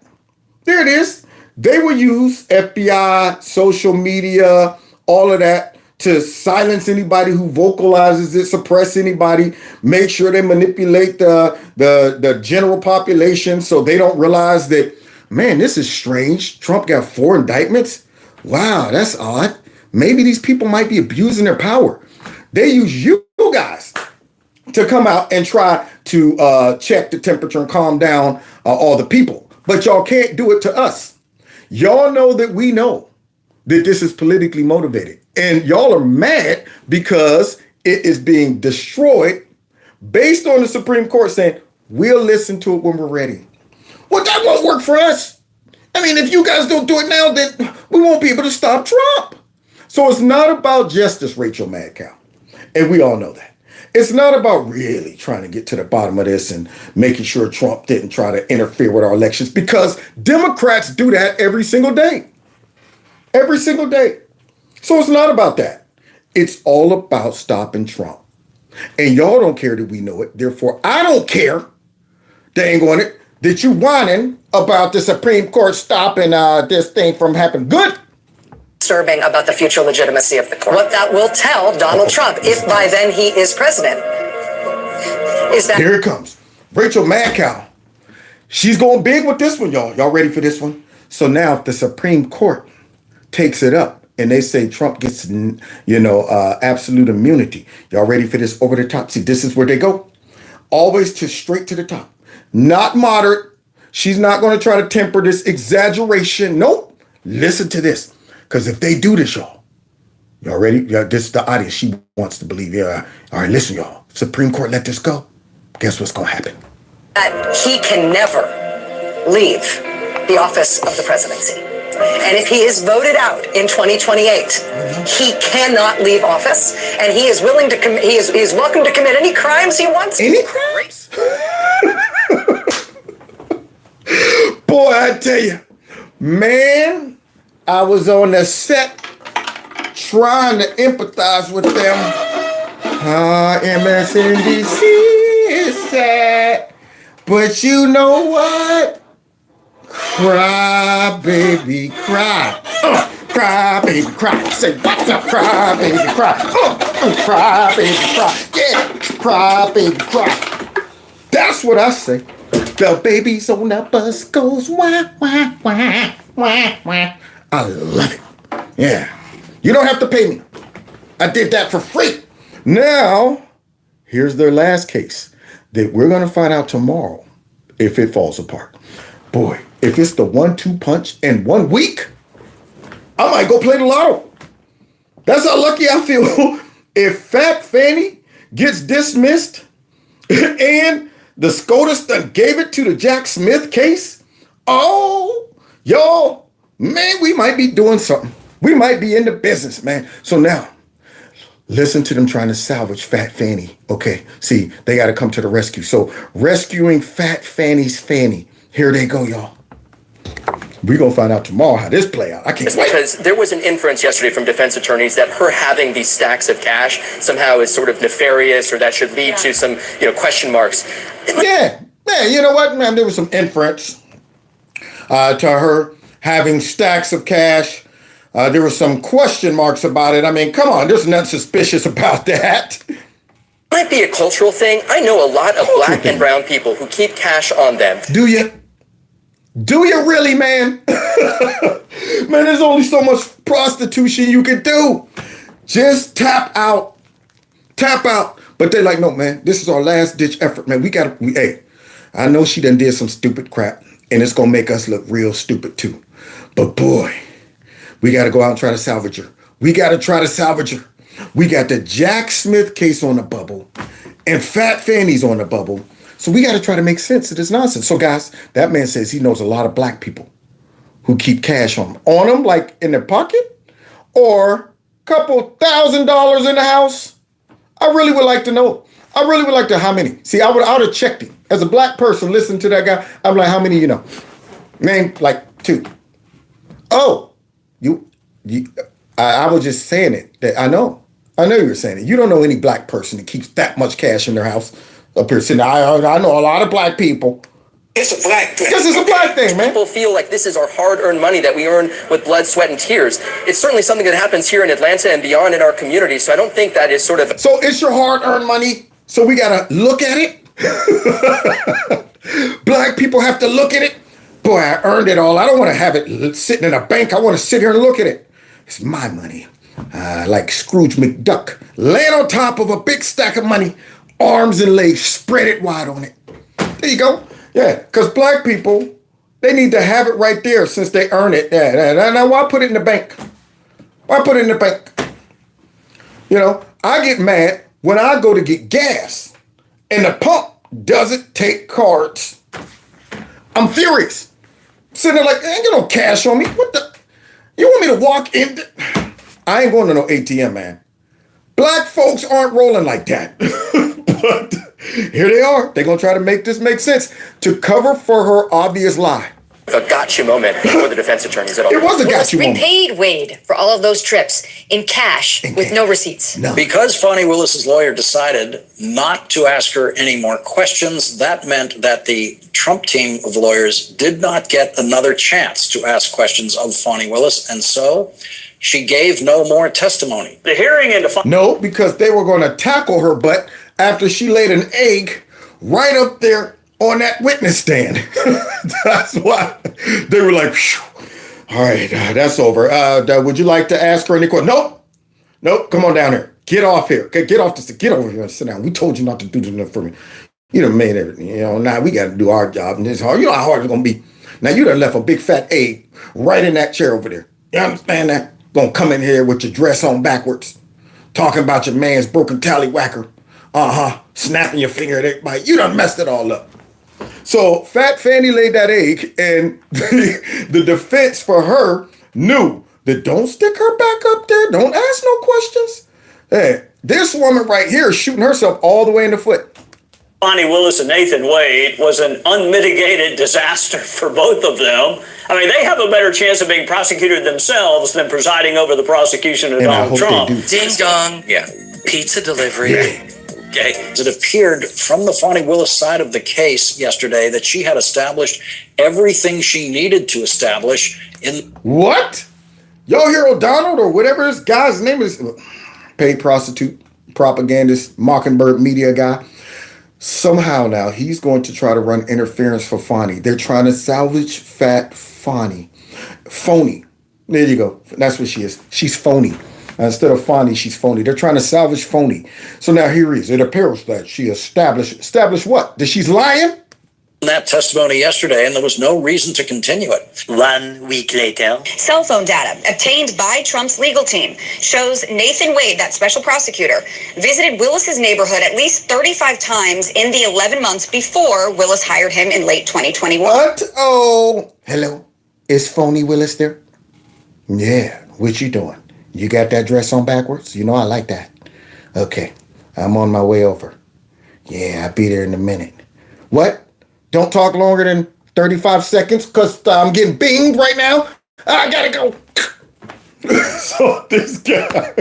There it is. They will use FBI, social media, all of that to silence anybody who vocalizes it, suppress anybody, make sure they manipulate the general population so they don't realize that, man, this is strange. Trump got 4 indictments. Wow, that's odd. Maybe these people might be abusing their power. They use you guys to come out and try to check the temperature and calm down all the people. But y'all can't do it to us. Y'all know that we know that this is politically motivated. And y'all are mad because it is being destroyed based on the Supreme Court saying, we'll listen to it when we're ready. Well, that won't work for us. I mean, if you guys don't do it now, then we won't be able to stop Trump. So it's not about justice, Rachel Madcow. And we all know that. It's not about really trying to get to the bottom of this and making sure Trump didn't try to interfere with our elections, because Democrats do that every single day. Every single day. So it's not about that. It's all about stopping Trump. And y'all don't care that we know it. Therefore, I don't care, dang on it, that you whining about the Supreme Court stopping this thing from happening. Good. Disturbing about the future legitimacy of the court. What that will tell Donald Trump, if by then he is president, is that... Here it comes. Rachel Madcow. She's going big with this one, y'all. Y'all ready for this one? So now if the Supreme Court takes it up and they say Trump gets, absolute immunity, y'all ready for this over the top? See, this is where they go. Always straight to the top. Not moderate. She's not going to try to temper this exaggeration. Nope. Listen to this. Because if they do this, y'all ready? Yeah, this is the audience. She wants to believe. Yeah. All right, listen, y'all. Supreme Court let this go. Guess what's going to happen? That he can never leave the office of the presidency. And if he is voted out in 2028, he cannot leave office, and he is willing to he is welcome to commit any crimes he wants. Any crimes? Boy, I tell you, man. I was on the set trying to empathize with them. MSNBC is sad, but you know what? Cry, baby, cry. Cry, baby, cry. Say, what's up, cry, baby, cry. Cry, baby, cry. Yeah, cry, baby, cry. That's what I say. The babies on the bus goes wah, wah, wah, wah, wah. I love it. Yeah. You don't have to pay me. I did that for free. Now, here's their last case that we're going to find out tomorrow if it falls apart. Boy, if it's the 1-2 punch in 1 week, I might go play the lotto. That's how lucky I feel. If Fat Fanny gets dismissed and the SCOTUS done gave it to the Jack Smith case, oh, y'all, man, we might be doing something. We might be in the business, man. So now, listen to them trying to salvage Fat Fanny. Okay, see, they got to come to the rescue. So rescuing Fat Fanny's fanny. Here they go, y'all. We're going to find out tomorrow how this play out. I can't wait. Because there was an inference yesterday from defense attorneys that her having these stacks of cash somehow is sort of nefarious, or that should lead to some, question marks. Yeah, you know what, man? There was some inference. to her having stacks of cash. There were some question marks about it. I mean, come on, there's nothing suspicious about that. Might be a cultural thing. I know a lot of black and brown people who keep cash on them. Do you? Do you really, man? Man, there's only so much prostitution you can do. Just tap out. Tap out. But they're like, no, man, this is our last ditch effort, man. Hey, I know she done did some stupid crap, and it's going to make us look real stupid too. But boy, we got to go out and try to salvage her. We got to try to salvage her. We got the Jack Smith case on the bubble, and Fat Fanny's on the bubble. So we got to try to make sense of this nonsense. So guys, that man says he knows a lot of black people who keep cash on them, like in their pocket, or a couple $1,000s in the house. I really would like to know. I really would like to how many. See, I would have checked him. As a black person, listen to that guy. I'm like, how many you know? Name like 2. Oh, I was just saying it. That I know you were saying it. You don't know any black person that keeps that much cash in their house. Up here sitting, I know a lot of black people. It's a black thing. Because it's a black thing, man. People feel like this is our hard-earned money that we earn with blood, sweat, and tears. It's certainly something that happens here in Atlanta and beyond in our community, so I don't think that is sort of... So it's your hard-earned money, so we gotta look at it? Black people have to look at it? Boy, I earned it all. I don't want to have it sitting in a bank. I want to sit here and look at it. It's my money. Like Scrooge McDuck, laying on top of a big stack of money, arms and legs, spread it wide on it. There you go. Yeah, because black people, they need to have it right there since they earn it. Yeah, now why put it in the bank? Why put it in the bank? You know, I get mad when I go to get gas and the pump doesn't take cards. I'm furious. Sitting there like, ain't got no cash on me. What the? You want me to walk in? I ain't going to no ATM, man. Black folks aren't rolling like that. But here they are. They're going to try to make this make sense to cover for her obvious lie. A gotcha moment for the defense attorneys at all. It was a gotcha moment. Repaid Wade for all of those trips in cash with no receipts. No. Because Fonnie Willis's lawyer decided not to ask her any more questions, that meant that the Trump team of lawyers did not get another chance to ask questions of Fonnie Willis, and so she gave no more testimony. The hearing into No, because they were going to tackle her butt after she laid an egg right up there on that witness stand. That's why they were like, all right, that's over. Would you like to ask her any questions? Nope. Come on down here. Get off here. Okay, get off this. Get over here and sit down. We told you not to do this for me. You done made everything. You know, now we got to do our job. And it's hard. You know how hard it's going to be. Now you done left a big fat egg right in that chair over there. You understand that? Gonna come in here with your dress on backwards, talking about your man's broken tallywhacker. Snapping your finger at everybody. You done messed it all up. So Fat Fanny laid that egg, and the defense for her knew that don't stick her back up there. Don't ask no questions. Hey, this woman right here is shooting herself all the way in the foot. Fonnie Willis and Nathan Wade was an unmitigated disaster for both of them. I mean, they have a better chance of being prosecuted themselves than presiding over the prosecution of Donald Trump. Ding dong. Yeah. Pizza delivery. Yeah. Okay. It appeared from the Fonnie Willis side of the case yesterday that she had established everything she needed to establish in... What? Y'all hear O'Donnell or whatever this guy's name is? Paid prostitute, propagandist, Mockingbird media guy. Somehow now he's going to try to run interference for Fonnie. They're trying to salvage Fat Fonnie. Phony. There you go. That's what she is. She's phony. Instead of Fonnie, she's phony. They're trying to salvage phony. So now here he is. It appears that she established what? That she's lying? That testimony yesterday, and there was no reason to continue it. 1 week later. Cell phone data obtained by Trump's legal team shows Nathan Wade, that special prosecutor, visited Willis's neighborhood at least 35 times in the 11 months before Willis hired him in late 2021. What? Oh, hello. Is Phony Willis there? Yeah. What you doing? You got that dress on backwards? You know I like that. Okay. I'm on my way over. Yeah, I'll be there in a minute. What? Don't talk longer than 35 seconds because I'm getting binged right now. I gotta go. So this guy.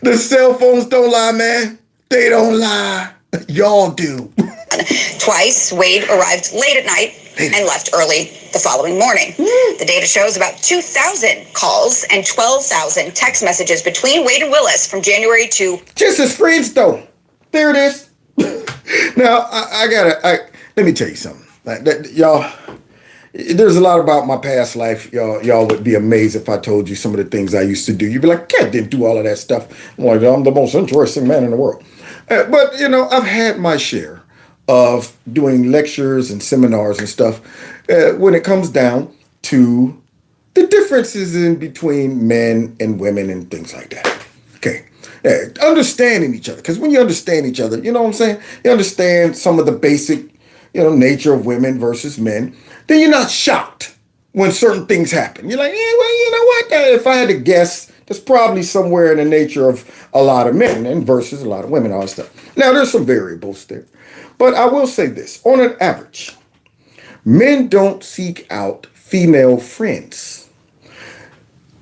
The cell phones don't lie, man. They don't lie. Y'all do. Twice, Wade arrived late at night and left early the following morning. The data shows about 2,000 calls and 12,000 text messages between Wade and Willis from January to... Just as friends, though. There it is. Now, let me tell you something. Y'all, there's a lot about my past life. Y'all would be amazed if I told you some of the things I used to do. You'd be like, Kev didn't do all of that stuff. I'm like, I'm the most interesting man in the world. But, I've had my share of doing lectures and seminars and stuff when it comes down to the differences in between men and women and things like that. Okay. Understanding each other. Because when you understand each other, you know what I'm saying? You understand some of the basic, nature of women versus men. Then you're not shocked when certain things happen. You're like, yeah, well, you know what? If I had to guess, there's probably somewhere in the nature of a lot of men and versus a lot of women, all that stuff. Now, there's some variables there. But I will say this. On an average, men don't seek out female friends.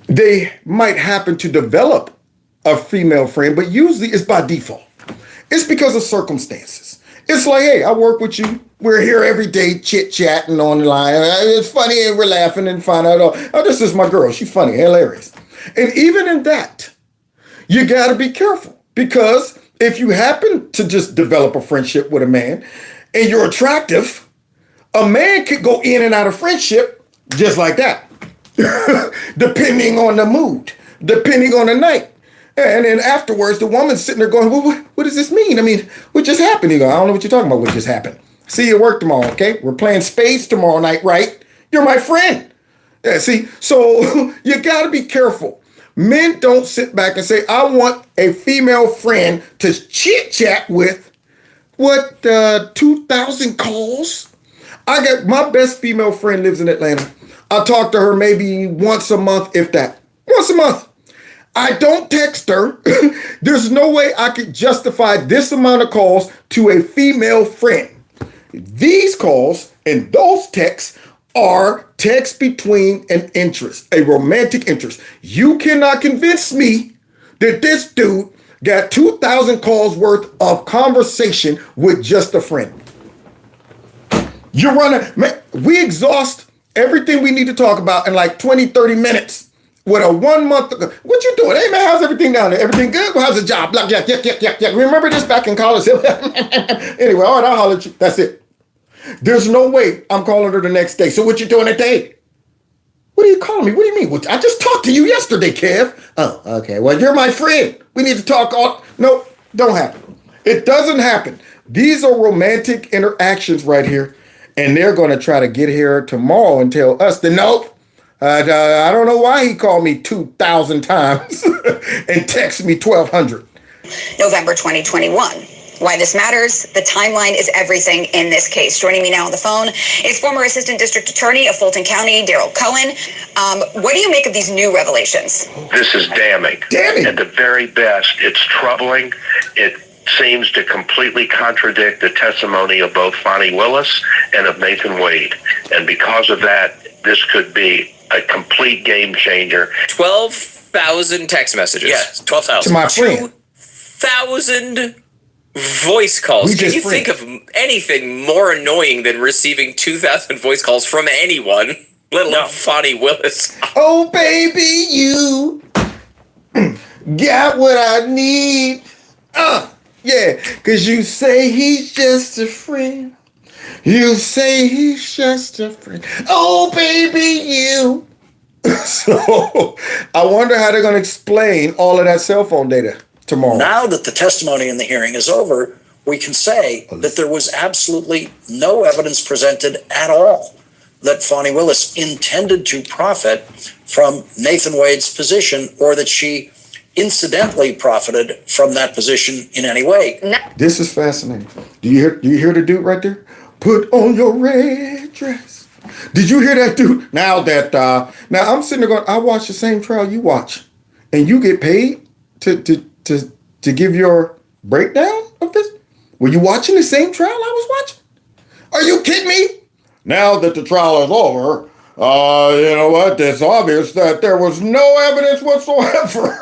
They might happen to develop a female friend, but usually it's by default. It's because of circumstances. It's like, hey, I work with you. We're here every day chit-chatting online. It's funny and we're laughing and find out, oh, this is my girl. She's funny, hilarious. And even in that, you got to be careful because if you happen to just develop a friendship with a man and you're attractive, a man could go in and out of friendship just like that, depending on the mood, depending on the night. And then afterwards, the woman's sitting there going, well, what does this mean? I mean, what just happened? You go, I don't know what you're talking about. What just happened? See you at work tomorrow, okay? We're playing spades tomorrow night, right? You're my friend. Yeah, see, so you got to be careful. Men don't sit back and say, I want a female friend to chit-chat with. What, 2,000 calls? I got my best female friend lives in Atlanta. I talk to her maybe once a month, if that. Once a month. I don't text her. There's no way I could justify this amount of calls to a female friend. These calls and those texts are texts between an interest, a romantic interest. You cannot convince me that this dude got 2,000 calls worth of conversation with just a friend. You're running, man, we exhaust everything we need to talk about in like 20, 30 minutes. With a 1 month ago, what you doing? Hey man, how's everything down there? Everything good? Well, how's the job? Blah, yeah. Remember this back in college? Anyway, all right, I'll holler at you. That's it. There's no way I'm calling her the next day. So what you doing today? What are you calling me? What do you mean? I just talked to you yesterday, Kev. Oh, okay. Well, you're my friend. We need to talk all. No, don't happen. It doesn't happen. These are romantic interactions right here. And they're going to try to get here tomorrow and tell us that nope. I don't know why he called me 2,000 times and texted me 1,200. November 2021. Why this matters, the timeline is everything in this case. Joining me now on the phone is former Assistant District Attorney of Fulton County, Daryl Cohen. What do you make of these new revelations? This is damning. Damning. At the very best, it's troubling. It seems to completely contradict the testimony of both Fonnie Willis and of Nathan Wade. And because of that, this could be a complete game changer. 12,000 text messages. Yes, 12,000. To my friend. 2,000 voice calls. Can you think of anything more annoying than receiving 2,000 voice calls from anyone, let alone Fonnie Willis? Oh, baby, you got what I need. Yeah, because you say he's just a friend. You say he's just a friend. Oh, baby, you. So I wonder how they're going to explain all of that cell phone data tomorrow. Now that the testimony in the hearing is over, we can say that there was absolutely no evidence presented at all that Fonnie Willis intended to profit from Nathan Wade's position or that she incidentally profited from that position in any way. This is fascinating. Do you hear the dude right there? Put on your red dress. Did you hear that dude? Now I'm sitting there going, I watch the same trial you watch, and you get paid to give your breakdown of this? Were you watching the same trial I was watching? Are you kidding me? Now that the trial is over, you know what? It's obvious that there was no evidence whatsoever.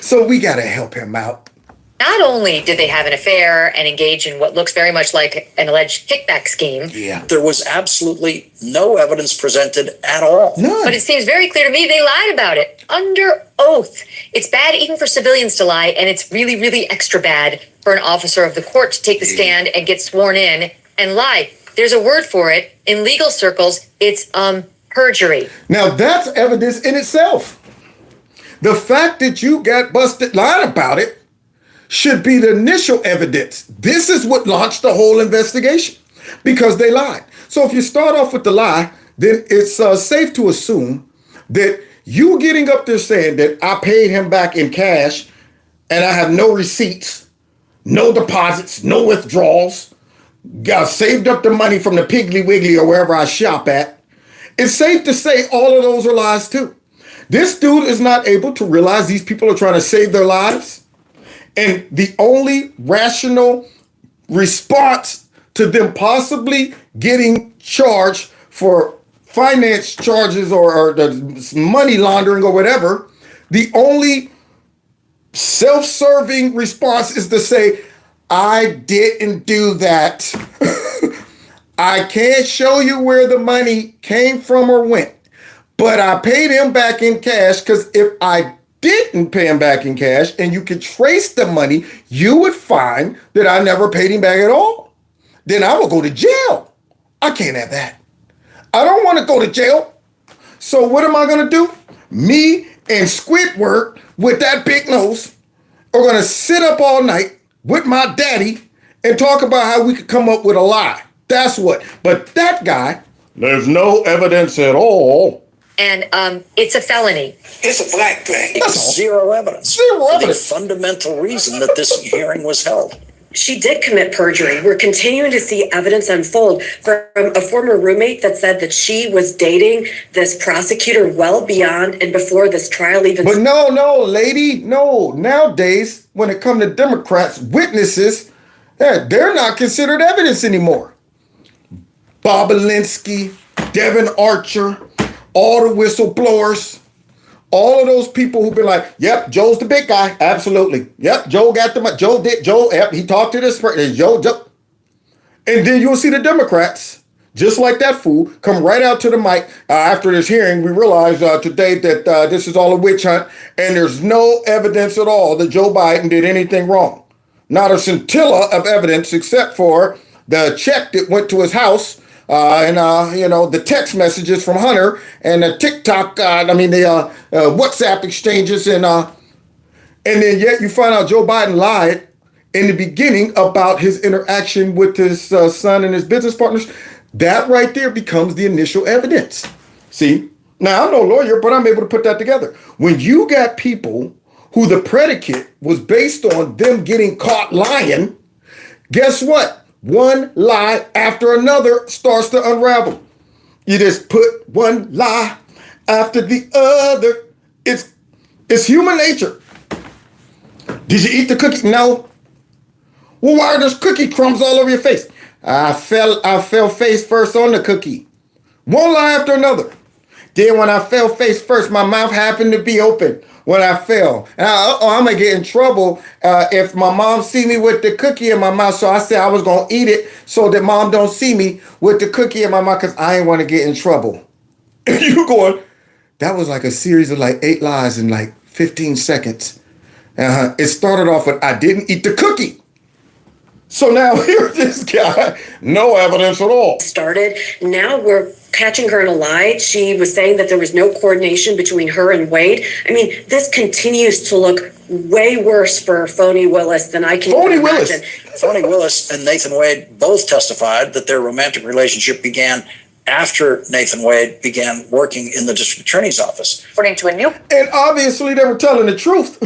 So we got to help him out. Not only did they have an affair and engage in what looks very much like an alleged kickback scheme. Yeah. There was absolutely no evidence presented at all. None. But it seems very clear to me they lied about it under oath. It's bad even for civilians to lie, and it's really, really extra bad for an officer of the court to take the stand and get sworn in and lie. There's a word for it in legal circles. It's perjury. Now that's evidence in itself. The fact that you got busted lying about it should be the initial evidence. This is what launched the whole investigation because they lied. So if you start off with the lie, then it's safe to assume that you getting up there saying that I paid him back in cash and I have no receipts, no deposits, no withdrawals, got saved up the money from the Piggly Wiggly or wherever I shop at. It's safe to say all of those are lies too. This dude is not able to realize these people are trying to save their lives. And the only rational response to them possibly getting charged for finance charges or the money laundering or whatever, the only self-serving response is to say, I didn't do that. I can't show you where the money came from or went, but I paid him back in cash because if I didn't pay him back in cash and you could trace the money, you would find that I never paid him back at all. Then I will go to jail. I can't have that. I don't want to go to jail. So what am I going to do? Me and Squidward with that big nose are going to sit up all night with my daddy and talk about how we could come up with a lie. That's what. But that guy, there's no evidence at all. And it's a felony. It's a black thing. It's zero evidence. Zero evidence. The fundamental reason that this hearing was held. She did commit perjury. We're continuing to see evidence unfold from a former roommate that said that she was dating this prosecutor well beyond and before this trial even. But no, lady, no. Nowadays, when it comes to Democrats, witnesses, they're not considered evidence anymore. Bob Alinsky, Devin Archer, all the whistleblowers, all of those people who've been like, yep, Joe's the big guy. Absolutely. Yep, Joe got the money. Yep, he talked to this person. Joe. And then you'll see the Democrats, just like that fool, come right out to the mic. After this hearing, we realize today that this is all a witch hunt and there's no evidence at all that Joe Biden did anything wrong. Not a scintilla of evidence except for the check that went to his house. The text messages from Hunter and the TikTok, the WhatsApp exchanges and then yet you find out Joe Biden lied in the beginning about his interaction with his son and his business partners. That right there becomes the initial evidence. See, now I'm no lawyer, but I'm able to put that together. When you got people who the predicate was based on them getting caught lying, guess what? One lie after another starts to unravel. You just put one lie after the other. It's human nature. Did you eat the cookie? No. Well, why are there cookie crumbs all over your face? I fell face first on the cookie. One lie after another. Then when I fell face first, my mouth happened to be open when I fell. And I'm going to get in trouble if my mom see me with the cookie in my mouth. So I said I was going to eat it so that mom don't see me with the cookie in my mouth because I ain't want to get in trouble. And you going, that was like a series of like 8 lies in like 15 seconds. It started off with, I didn't eat the cookie. So now here's this guy, no evidence at all. Started. Now we're catching her in a lie. She was saying that there was no coordination between her and Wade. I mean, this continues to look way worse for Phony Willis than I can imagine. Phony Willis and Nathan Wade both testified that their romantic relationship began after Nathan Wade began working in the district attorney's office. According to a new... And obviously they were telling the truth.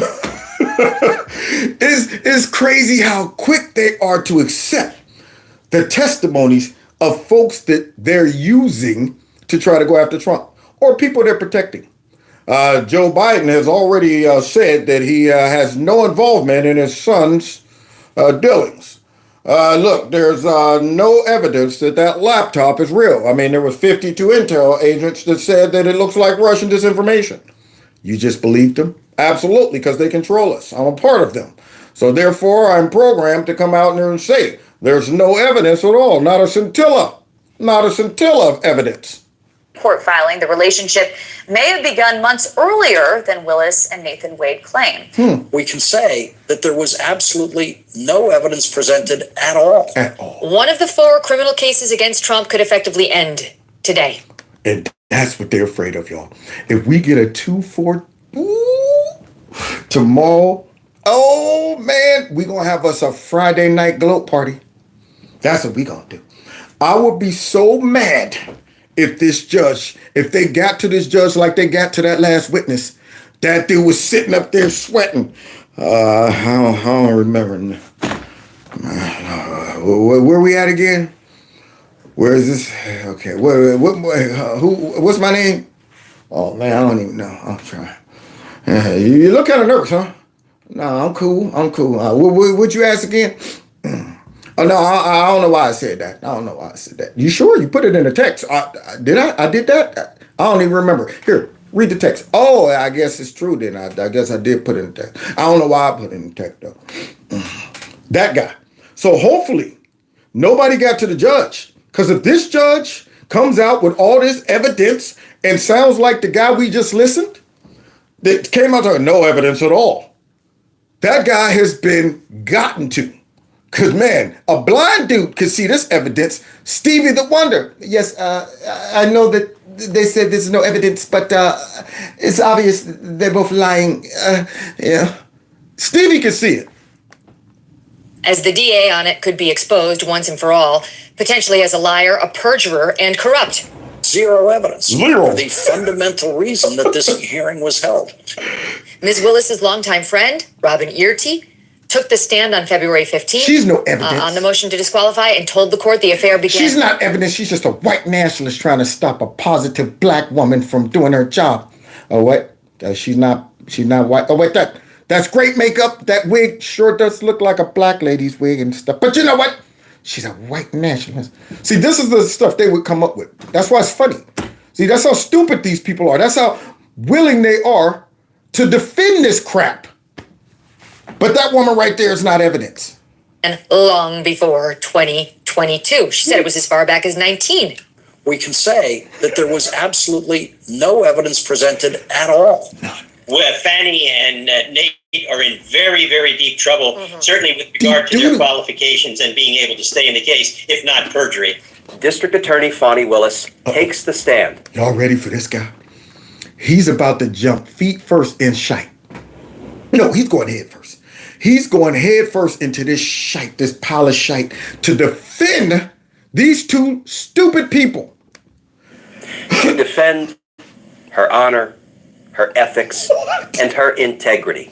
It's crazy how quick they are to accept the testimonies of folks that they're using to try to go after Trump or people they're protecting. Joe Biden has already said that he has no involvement in his son's dealings. Look, there's no evidence that laptop is real. I mean, there was 52 intel agents that said that it looks like Russian disinformation. You just believed them? Absolutely, because they control us. I'm a part of them. So therefore, I'm programmed to come out there and say, there's no evidence at all, not a scintilla of evidence. Court filing, the relationship may have begun months earlier than Willis and Nathan Wade claim. We can say that there was absolutely no evidence presented at all. One of the 4 criminal cases against Trump could effectively end today. And that's what they're afraid of, y'all. If we get a 2-4 tomorrow, oh man, we gonna have us a Friday night gloat party. That's what we gonna do. I would be so mad if they got to this judge like they got to that last witness. That dude was sitting up there sweating. I don't remember. Where we at again? Where is this? Okay, what's my name? Oh man, I don't even know. I'm trying. You look kind of nervous, huh? No, I'm cool. What'd you ask again? Oh no, I don't know why I said that. You sure? You put it in the text. Did I? I did that? I don't even remember. Here, read the text. Oh, I guess it's true then. I guess I did put it in the text. I don't know why I put it in the text though. That guy. So hopefully nobody got to the judge. Because if this judge comes out with all this evidence and sounds like the guy we just listened, that came out with no evidence at all. That guy has been gotten to. Because, man, a blind dude could see this evidence. Stevie the Wonder. Yes, I know that they said there's no evidence, but it's obvious they're both lying. Yeah. Stevie could see it. As the DA on it could be exposed once and for all, potentially as a liar, a perjurer, and corrupt. Zero evidence. For the fundamental reason that this hearing was held. Ms. Willis's longtime friend, Robin Earty, took the stand on February 15th. She's no evidence. On the motion to disqualify and told the court the affair began. She's not evidence. She's just a white nationalist trying to stop a positive black woman from doing her job. Oh, what? She's not white. Oh, wait, that's great makeup. That wig sure does look like a black lady's wig and stuff. But you know what? She's a white nationalist. See, this is the stuff they would come up with. That's why it's funny. See, that's how stupid these people are. That's how willing they are to defend this crap. But that woman right there is not evidence. And long before 2022. She said it was as far back as 19. We can say that there was absolutely no evidence presented at all. Well, Fannie and Nate are in very, very deep trouble, certainly with regard to their qualifications and being able to stay in the case, if not perjury. District Attorney Fonnie Willis takes the stand. Y'all ready for this guy? He's about to jump feet first in shite. No, he's going head first. He's going head first into this shite, this pile of shite, to defend these 2 stupid people. To defend her honor, her ethics, and her integrity.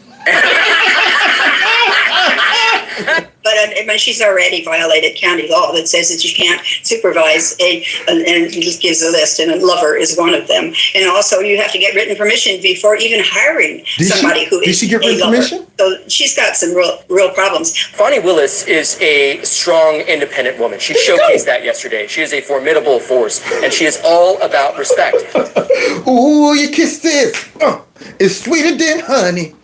But she's already violated county law that says that you can't supervise and it just gives a list, and a lover is one of them. And also, you have to get written permission before even hiring somebody who is Did she get written permission? So she's got some real problems. Fonnie Willis is a strong, independent woman. She showcased that yesterday. She is a formidable force, and she is all about respect. Ooh, you kiss this. It's sweeter than honey.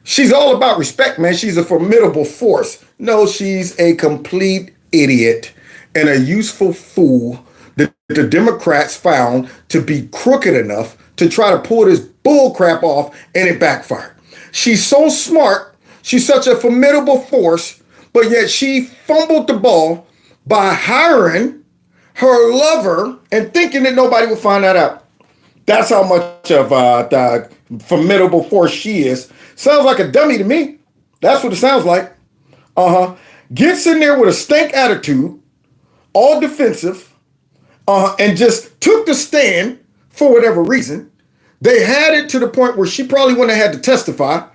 She's all about respect, man. She's a formidable force. No, she's a complete idiot and a useful fool that the Democrats found to be crooked enough to try to pull this bull crap off, and it backfired. She's so smart. She's such a formidable force, but yet she fumbled the ball by hiring her lover and thinking that nobody would find that out. That's how much of the formidable force she is. Sounds like a dummy to me. That's what it sounds like. Gets in there with a stank attitude, all defensive, and just took the stand for whatever reason. They had it to the point where she probably wouldn't have had to testify,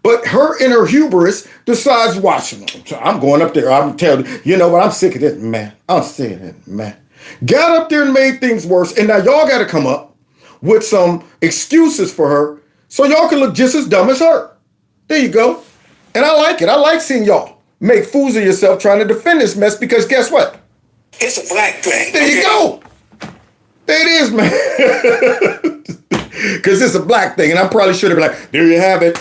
but her in her hubris decides, Washington, I'm going up there. I'm telling you know what? I'm sick of this, man. I'm sick of this, man. Got up there and made things worse, and now y'all got to come up with some excuses for her so y'all can look just as dumb as her. There you go. And I like it. I like seeing y'all make fools of yourself trying to defend this mess, because guess what? It's a black thing. There you go. There it is, man. Because it's a black thing. And I'm probably sure they'd be like, there you have it.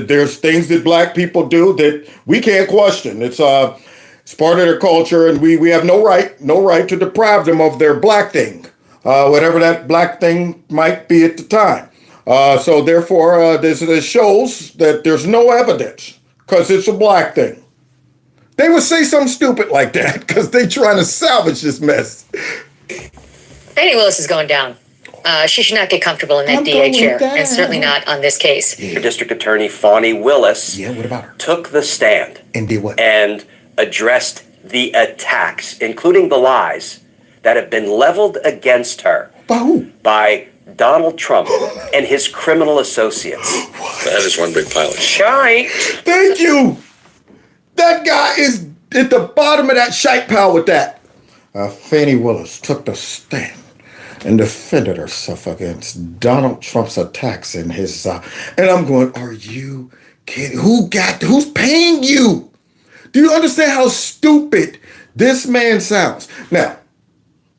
There's things that black people do that we can't question. It's part of their culture, and we have no right to deprive them of their black thing, whatever that black thing might be at the time. So therefore, this shows that there's no evidence because it's a black thing. They would say something stupid like that because they trying to salvage this mess. Fani Willis is going down. She should not get comfortable in that DA chair, and certainly not on this case. District Attorney Fani Willis what about her? Took the stand and did what? And addressed the attacks, including the lies that have been leveled against her by who? By Donald Trump and his criminal associates. That is one big pile of shite. Thank you. That guy is at the bottom of that shite pile with that. Fani Willis took the stand and defended herself against Donald Trump's attacks and his. And I'm going, are you kidding? Who's paying you? Do you understand how stupid this man sounds? Now,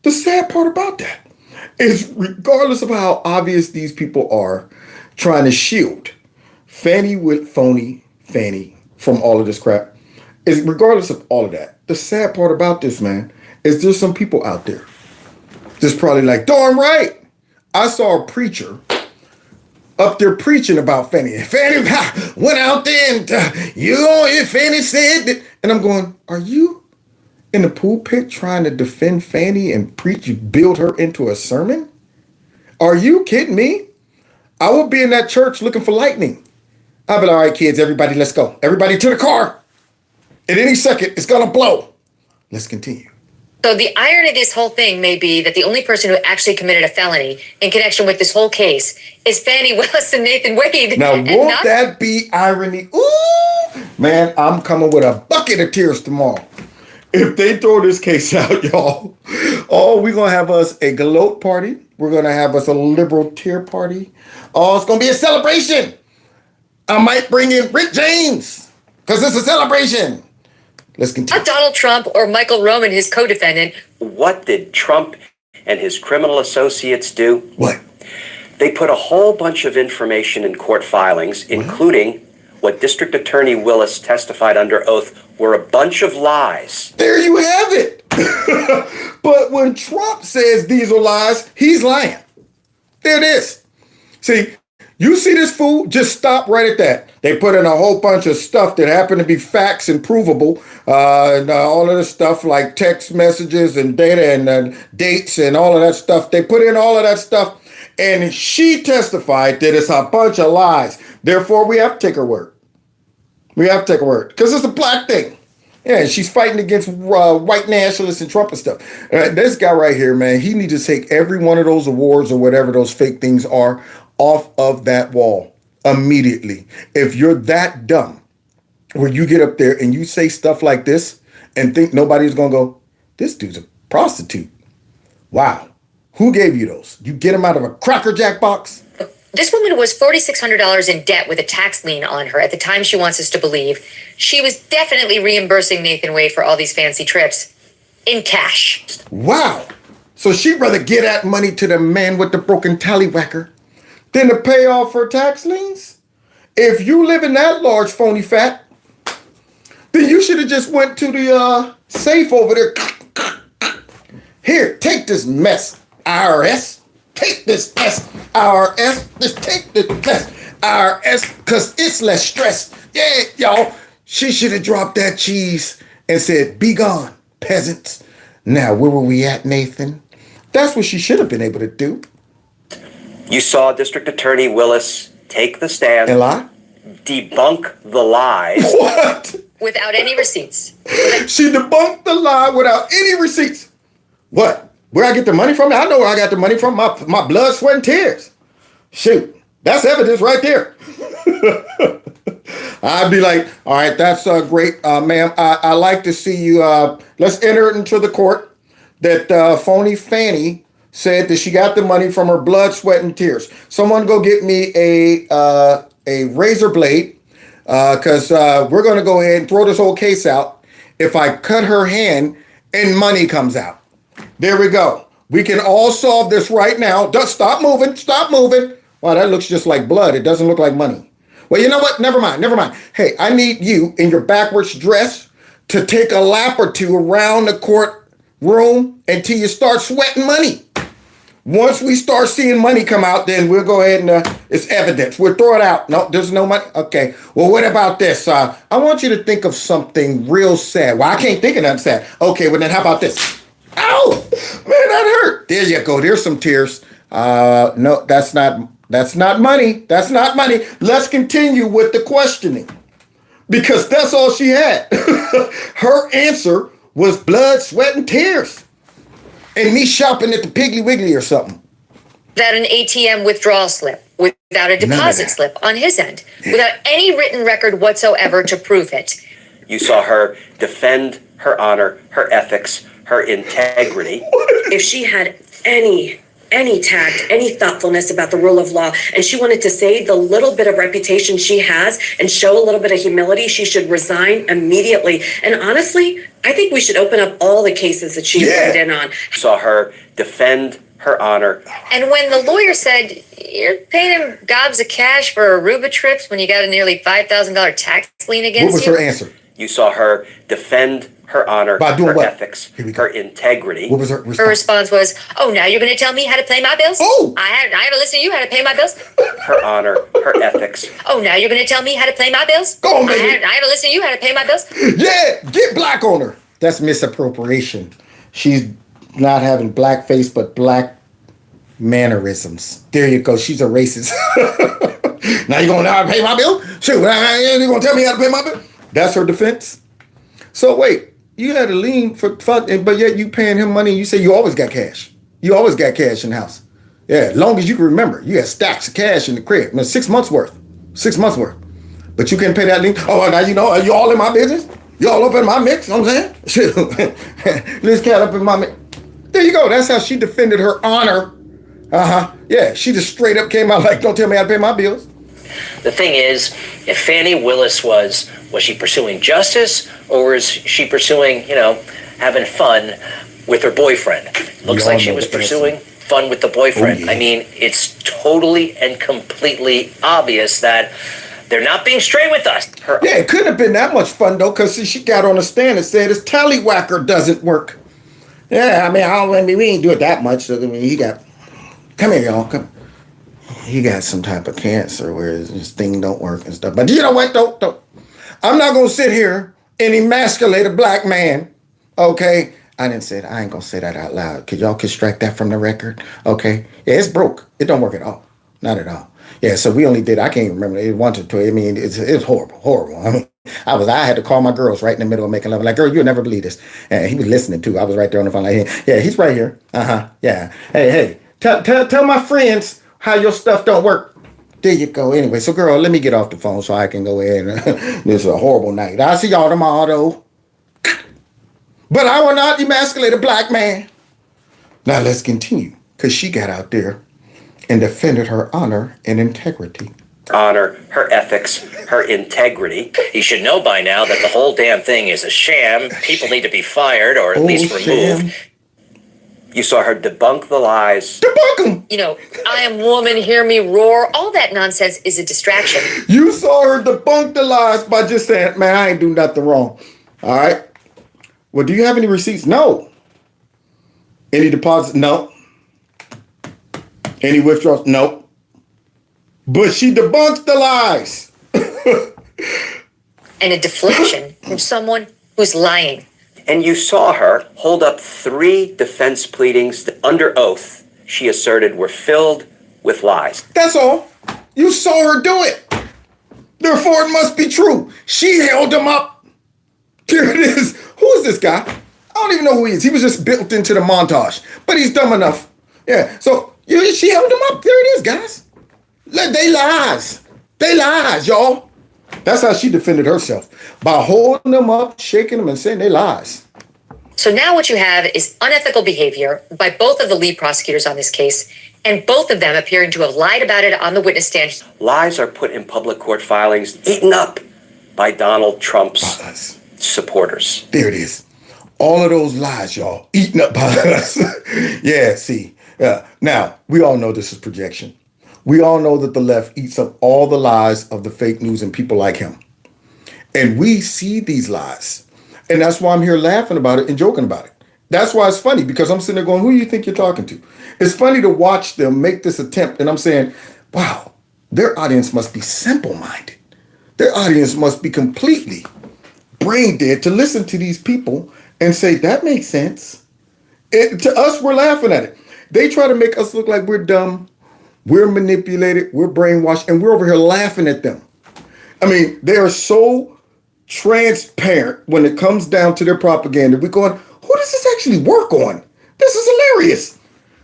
the sad part about that is, regardless of how obvious these people are trying to shield Fanny from all of this crap, is regardless of all of that, the sad part about this, man, is there's some people out there just probably like, darn right, I saw a preacher up there preaching about Fanny. Fanny went out there and Fanny said that. And I'm going, are you in the pulpit trying to defend Fanny and build her into a sermon? Are you kidding me? I will be in that church looking for lightning. I'll be like, all right, kids, everybody, let's go. Everybody to the car. At any second, it's going to blow. Let's continue. So the irony of this whole thing may be that the only person who actually committed a felony in connection with this whole case is Fani Willis and Nathan Wade. Now, won't that be irony? Ooh, man, I'm coming with a bucket of tears tomorrow. If they throw this case out, y'all, we're going to have us a galote party. We're going to have us a liberal tear party. Oh, it's going to be a celebration. I might bring in Rick James because it's a celebration. Let's continue. Not Donald Trump or Michael Roman, his co-defendant. What did Trump and his criminal associates do? What? They put a whole bunch of information in court filings, including what District Attorney Willis testified under oath were a bunch of lies. There you have it. But when Trump says these are lies, he's lying. There it is. See, you see this fool? Just stop right at that. They put in a whole bunch of stuff that happened to be facts and provable. And all of this stuff like text messages and data and dates and all of that stuff. They put in all of that stuff. And she testified that it's a bunch of lies. Therefore, we have to take her word. We have to take her word. Because it's a black thing. Yeah, she's fighting against white nationalists and Trump and stuff. This guy right here, man, he needs to take every one of those awards or whatever those fake things are off of that wall immediately. If you're that dumb where you get up there and you say stuff like this and think nobody's going to go, this dude's a prostitute. Wow. Who gave you those? You get them out of a Cracker Jack box? This woman was $4,600 in debt with a tax lien on her at the time she wants us to believe. She was definitely reimbursing Nathan Wade for all these fancy trips in cash. Wow. So she'd rather get that money to the man with the broken tallywhacker than to pay off her tax liens? If you live in that large phony fat, then you should have just went to the safe over there. Here, take this mess, IRS. Take this mess, IRS. Just take this mess, IRS, because it's less stress. Yeah, y'all. She should have dropped that cheese and said, be gone, peasants. Now, where were we at, Nathan? That's what she should have been able to do. You saw District Attorney Willis take the stand and lie, debunk the lies. What? Without any receipts. She debunked the lie without any receipts. What? Where I get the money from? I know where I got the money from. My blood, sweat, and tears. Shoot, that's evidence right there. I'd be like, all right, that's great, ma'am. I like to see you. Let's enter it into the court that phony Fanny said that she got the money from her blood, sweat, and tears. Someone go get me a razor blade because we're going to go ahead and throw this whole case out if I cut her hand and money comes out. There we go. We can all solve this right now. Just stop moving. Stop moving. Wow, that looks just like blood. It doesn't look like money. Well, you know what? Never mind. Never mind. Hey, I need you in your backwards dress to take a lap or two around the courtroom until you start sweating money. Once we start seeing money come out, then we'll go ahead and it's evidence. We'll throw it out. No, there's no money. Okay. Well, what about this? I want you to think of something real sad. Well, I can't think of nothing sad. Okay, well then how about this? Ow! Man, that hurt. There you go. There's some tears. No, that's not money. That's not money. Let's continue with the questioning. Because that's all she had. Her answer was blood, sweat, and tears. And me shopping at the Piggly Wiggly or something. Without an ATM withdrawal slip, without a deposit slip on his end, without any written record whatsoever to prove it. You saw her defend her honor, her ethics, her integrity. If she had any tact, any thoughtfulness about the rule of law, and she wanted to save the little bit of reputation she has and show a little bit of humility, she should resign immediately. And honestly, I think we should open up all the cases that she weighed in on. Saw her defend her honor. And when the lawyer said, you're paying him gobs of cash for Aruba trips when you got a nearly $5,000 tax lien against you. What was her answer? You saw her defend her honor, by doing her what? ethics, her integrity. What was her response? Her response was, oh, now you're going to tell me how to pay my bills? Oh! I haven't listened to you how to pay my bills? Her honor, her ethics. Oh, now you're going to tell me how to pay my bills? Go on, baby. I haven't listened to you how to pay my bills? Yeah, get black on her. That's misappropriation. She's not having blackface, but black mannerisms. There you go. She's a racist. Now you're going to know how to pay my bill? Shoot, you're going to tell me how to pay my bill? That's her defense? So wait, you had a lien for fun, but yet you paying him money and you say you always got cash. You always got cash in the house. Yeah, as long as you can remember. You got stacks of cash in the crib. I mean, 6 months worth. 6 months worth. But you can't pay that lien. Oh, now you know, are you all in my business? You all up in my mix, you know what I'm saying? Shoot. This cat up in my mix. There you go. That's how she defended her honor. Yeah, she just straight up came out like, don't tell me how to pay my bills. The thing is, if Fannie Willis was she pursuing justice, or was she pursuing, having fun with her boyfriend? Looks like she was pursuing fun with the boyfriend. I mean, it's totally and completely obvious that they're not being straight with us. Yeah, it couldn't have been that much fun, though, because she got on the stand and said his tallywhacker doesn't work. Yeah, I mean, we ain't do it that much. So, I mean, he got... Come here, y'all. Come. He got some type of cancer where his thing don't work and stuff. But you know what? Don't. I'm not going to sit here and emasculate a black man, okay? I ain't going to say that out loud. Could y'all extract that from the record? Okay? Yeah, it's broke. It don't work at all. Not at all. Yeah, so we only did, I can't remember, it wanted to. I mean, it's horrible. I mean, I had to call my girls right in the middle of making love. Like, girl, you'll never believe this. And he was listening too. I was right there on the phone like, yeah, he's right here. Yeah. Hey, tell my friends how your stuff don't work. There you go. Anyway, so girl, let me get off the phone so I can go ahead and this is a horrible night. I'll see y'all tomorrow though. But I will not emasculate a black man. Now let's continue. Because she got out there and defended her honor and integrity. Honor, her ethics, her integrity. You should know by now that the whole damn thing is a sham. People need to be fired or at least removed. You saw her debunk the lies. Debunk them! I am woman, hear me roar. All that nonsense is a distraction. You saw her debunk the lies by just saying, man, I ain't do nothing wrong. All right? Well, do you have any receipts? No. Any deposits? No. Any withdrawals? No. But she debunked the lies. And a deflection from someone who's lying. And you saw her hold up 3 defense pleadings that, under oath, she asserted were filled with lies. That's all. You saw her do it. Therefore, it must be true. She held them up. Here it is. Who is this guy? I don't even know who he is. He was just built into the montage. But he's dumb enough. Yeah, so she held them up. There it is, guys. They lies. They lies, y'all. That's how she defended herself. By holding them up, shaking them, and saying they lies. So now what you have is unethical behavior by both of the lead prosecutors on this case, and both of them appearing to have lied about it on the witness stand. Lies are put in public court filings, eaten up by Donald Trump's supporters. There it is. All of those lies, y'all, eaten up by us. Yeah, see. Now, we all know this is projection. We all know that the left eats up all the lies of the fake news and people like him. And we see these lies. And that's why I'm here laughing about it and joking about it. That's why it's funny, because I'm sitting there going, who do you think you're talking to? It's funny to watch them make this attempt. And I'm saying, wow, their audience must be simple-minded. Their audience must be completely brain dead to listen to these people and say, that makes sense. To us, we're laughing at it. They try to make us look like we're dumb, we're manipulated, we're brainwashed, and we're over here laughing at them. I mean, they are so transparent when it comes down to their propaganda. We're going, who does this actually work on? This is hilarious.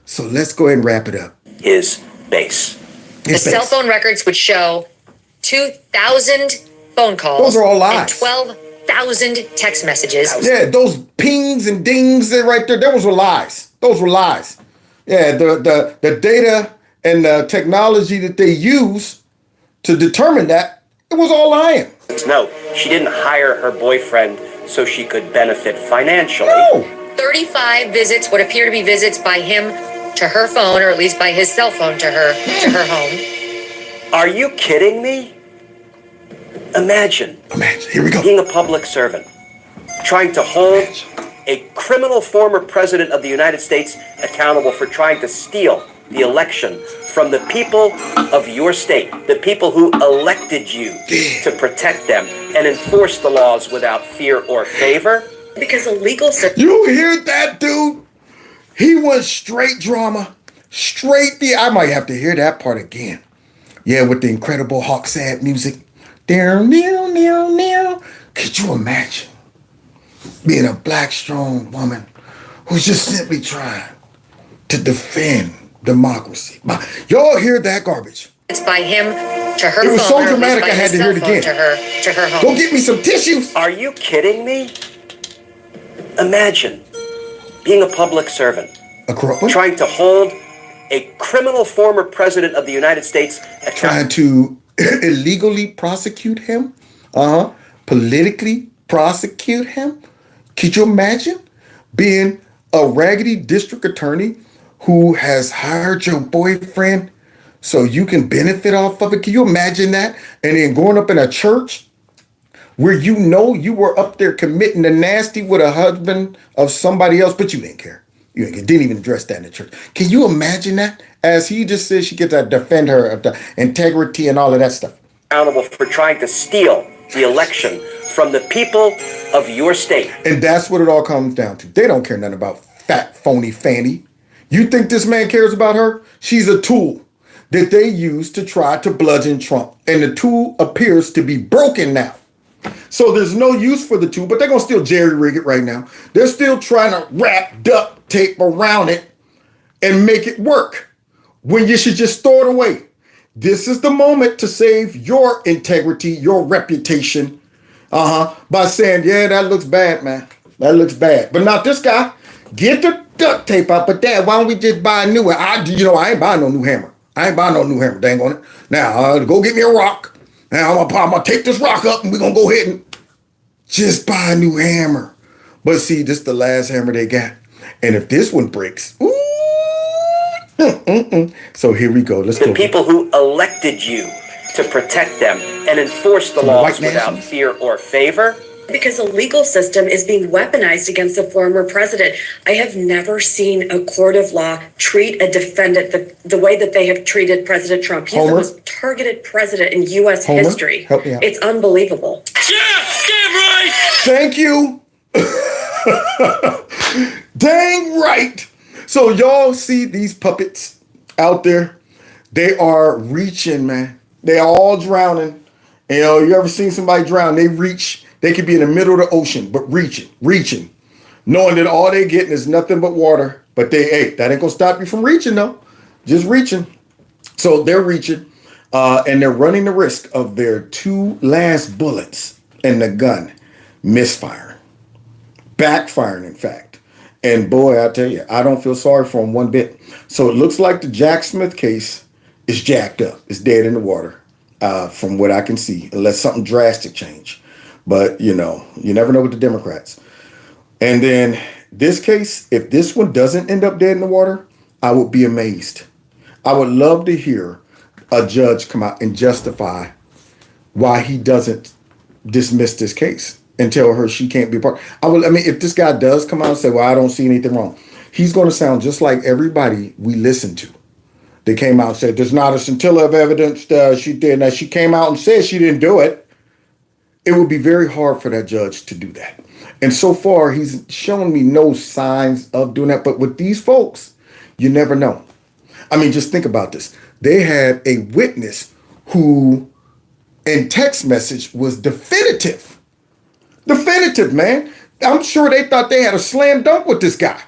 So let's go ahead and wrap it up. Is base. The cell phone records would show 2,000 phone calls. Those are all lies. And 12,000 text messages. Yeah, those pings and dings right there, those were lies. Those were lies. Yeah, the data and the technology that they use to determine that, it was all lying. No, she didn't hire her boyfriend so she could benefit financially. No. 35 visits would appear to be visits by him to her phone, or at least by his cell phone to her home. Are you kidding me? Imagine, here we go. Being a public servant, trying to hold a criminal former president of the United States accountable for trying to steal the election from the people of your state, the people who elected you to protect them and enforce the laws without fear or favor. Because a legal system. You hear that, dude? He went straight drama, I might have to hear that part again. Yeah, with the incredible Hawk Sad music. Could you imagine being a black, strong woman who's just simply trying to defend democracy? Y'all hear that garbage? It's by him to her phone. It was so or at least dramatic by I had his to hear it cell phone again. To her home. Go get me some tissues. Are you kidding me? Imagine being a public servant, trying to hold a criminal former president of the United States trying to illegally prosecute him, politically prosecute him. Could you imagine being a raggedy district attorney who has hired your boyfriend so you can benefit off of it? Can you imagine that? And then growing up in a church where you know you were up there committing the nasty with a husband of somebody else, but you didn't care. You didn't even address that in the church. Can you imagine that? As he just said, she gets to defend her of the integrity and all of that stuff. Accountable for trying to steal the election from the people of your state. And that's what it all comes down to. They don't care nothing about fat, phony Fanny. You think this man cares about her? She's a tool that they use to try to bludgeon Trump. And the tool appears to be broken now. So there's no use for the tool, but they're going to still jerry-rig it right now. They're still trying to wrap duct tape around it and make it work when you should just throw it away. This is the moment to save your integrity, your reputation, by saying, yeah, that looks bad, man. That looks bad. But not this guy. Get the duct tape out. But Dad, why don't we just buy a new one? I ain't buying no new hammer. Dang on it. Now, go get me a rock. Now, I'm gonna take this rock up and we're gonna go ahead and just buy a new hammer. But see, this is the last hammer they got. And if this one breaks, So here we go. Let's go. The people who elected you to protect them and enforce the laws without fear or favor. Because the legal system is being weaponized against the former president. I have never seen a court of law treat a defendant the way that they have treated President Trump. He's the most targeted president in U.S. history. Help me out. It's unbelievable. Yeah, damn right. Thank you. Dang right. So y'all see these puppets out there? They are reaching, man. They are all drowning. And, you ever seen somebody drown? They reach. They could be in the middle of the ocean, but reaching, knowing that all they're getting is nothing but water. But that ain't gonna stop you from reaching, though. Just reaching. So they're reaching, and they're running the risk of their two last bullets in the gun misfiring, backfiring, in fact. And boy, I tell you, I don't feel sorry for them one bit. So it looks like the Jack Smith case is jacked up. It's dead in the water, from what I can see, unless something drastic change. But, you never know with the Democrats. And then this case, if this one doesn't end up dead in the water, I would be amazed. I would love to hear a judge come out and justify why he doesn't dismiss this case and tell her she can't be a part. I mean, if this guy does come out and say, well, I don't see anything wrong, he's going to sound just like everybody we listen to. They came out and said, there's not a scintilla of evidence she did. Now, she came out and said she didn't do it. It would be very hard for that judge to do that. And so far, he's shown me no signs of doing that. But with these folks, you never know. I mean, just think about this. They had a witness who, in text message, was definitive. Definitive, man. I'm sure they thought they had a slam dunk with this guy.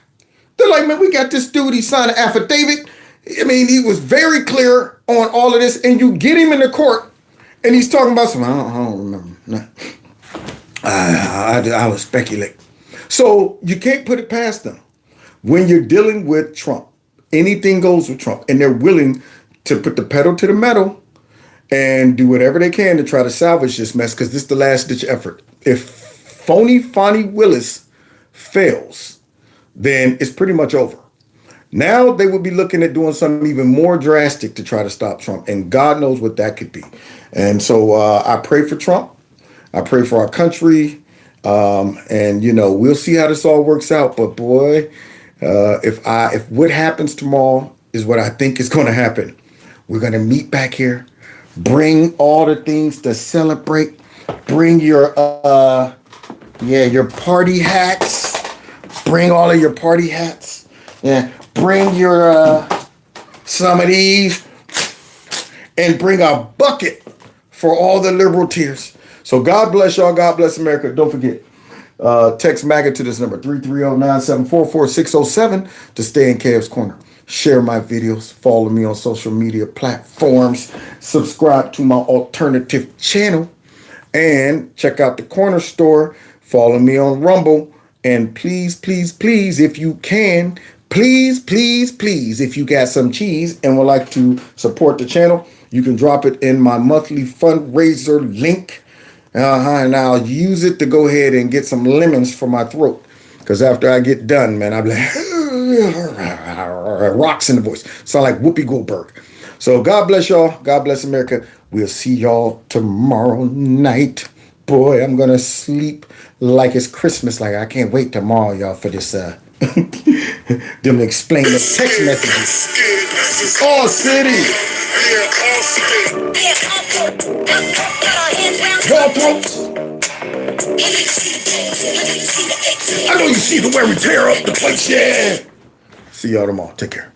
They're like, man, we got this dude. He signed an affidavit. I mean, he was very clear on all of this. And you get him in the court, and he's talking about something. I don't remember. No. I was speculating. So you can't put it past them. When you're dealing with Trump, anything goes with Trump. And they're willing to put the pedal to the metal and do whatever they can to try to salvage this mess, because this is the last ditch effort. If phony Fonnie Willis fails, then it's pretty much over. Now they will be looking at doing something even more drastic to try to stop Trump. And God knows what that could be. And so I pray for Trump. I pray for our country. And, you know, we'll see how this all works out. But boy, if what happens tomorrow is what I think is going to happen, we're going to meet back here, bring all the things to celebrate, bring your party hats, bring all of your party hats. Yeah. Bring your some of these and bring a bucket for all the liberal tears. So God bless y'all. God bless America. Don't forget, text MAGA to this number 330-974-4607 to stay in Kev's Corner. Share my videos. Follow me on social media platforms. Subscribe to my alternative channel. And check out the Corner Store. Follow me on Rumble. And please, please, please, if you can, please, please, please, if you got some cheese and would like to support the channel, you can drop it in my monthly fundraiser link. And I'll use it to go ahead and get some lemons for my throat. Because after I get done, man, I'll be like, rocks in the voice. Sound like Whoopi Goldberg. So God bless y'all. God bless America. We'll see y'all tomorrow night. Boy, I'm going to sleep like it's Christmas. Like, I can't wait tomorrow, y'all, for this, them explain the text messages. All city. Y'all folks. I know you see the wear and tear up the place, yeah. See y'all tomorrow. Take care.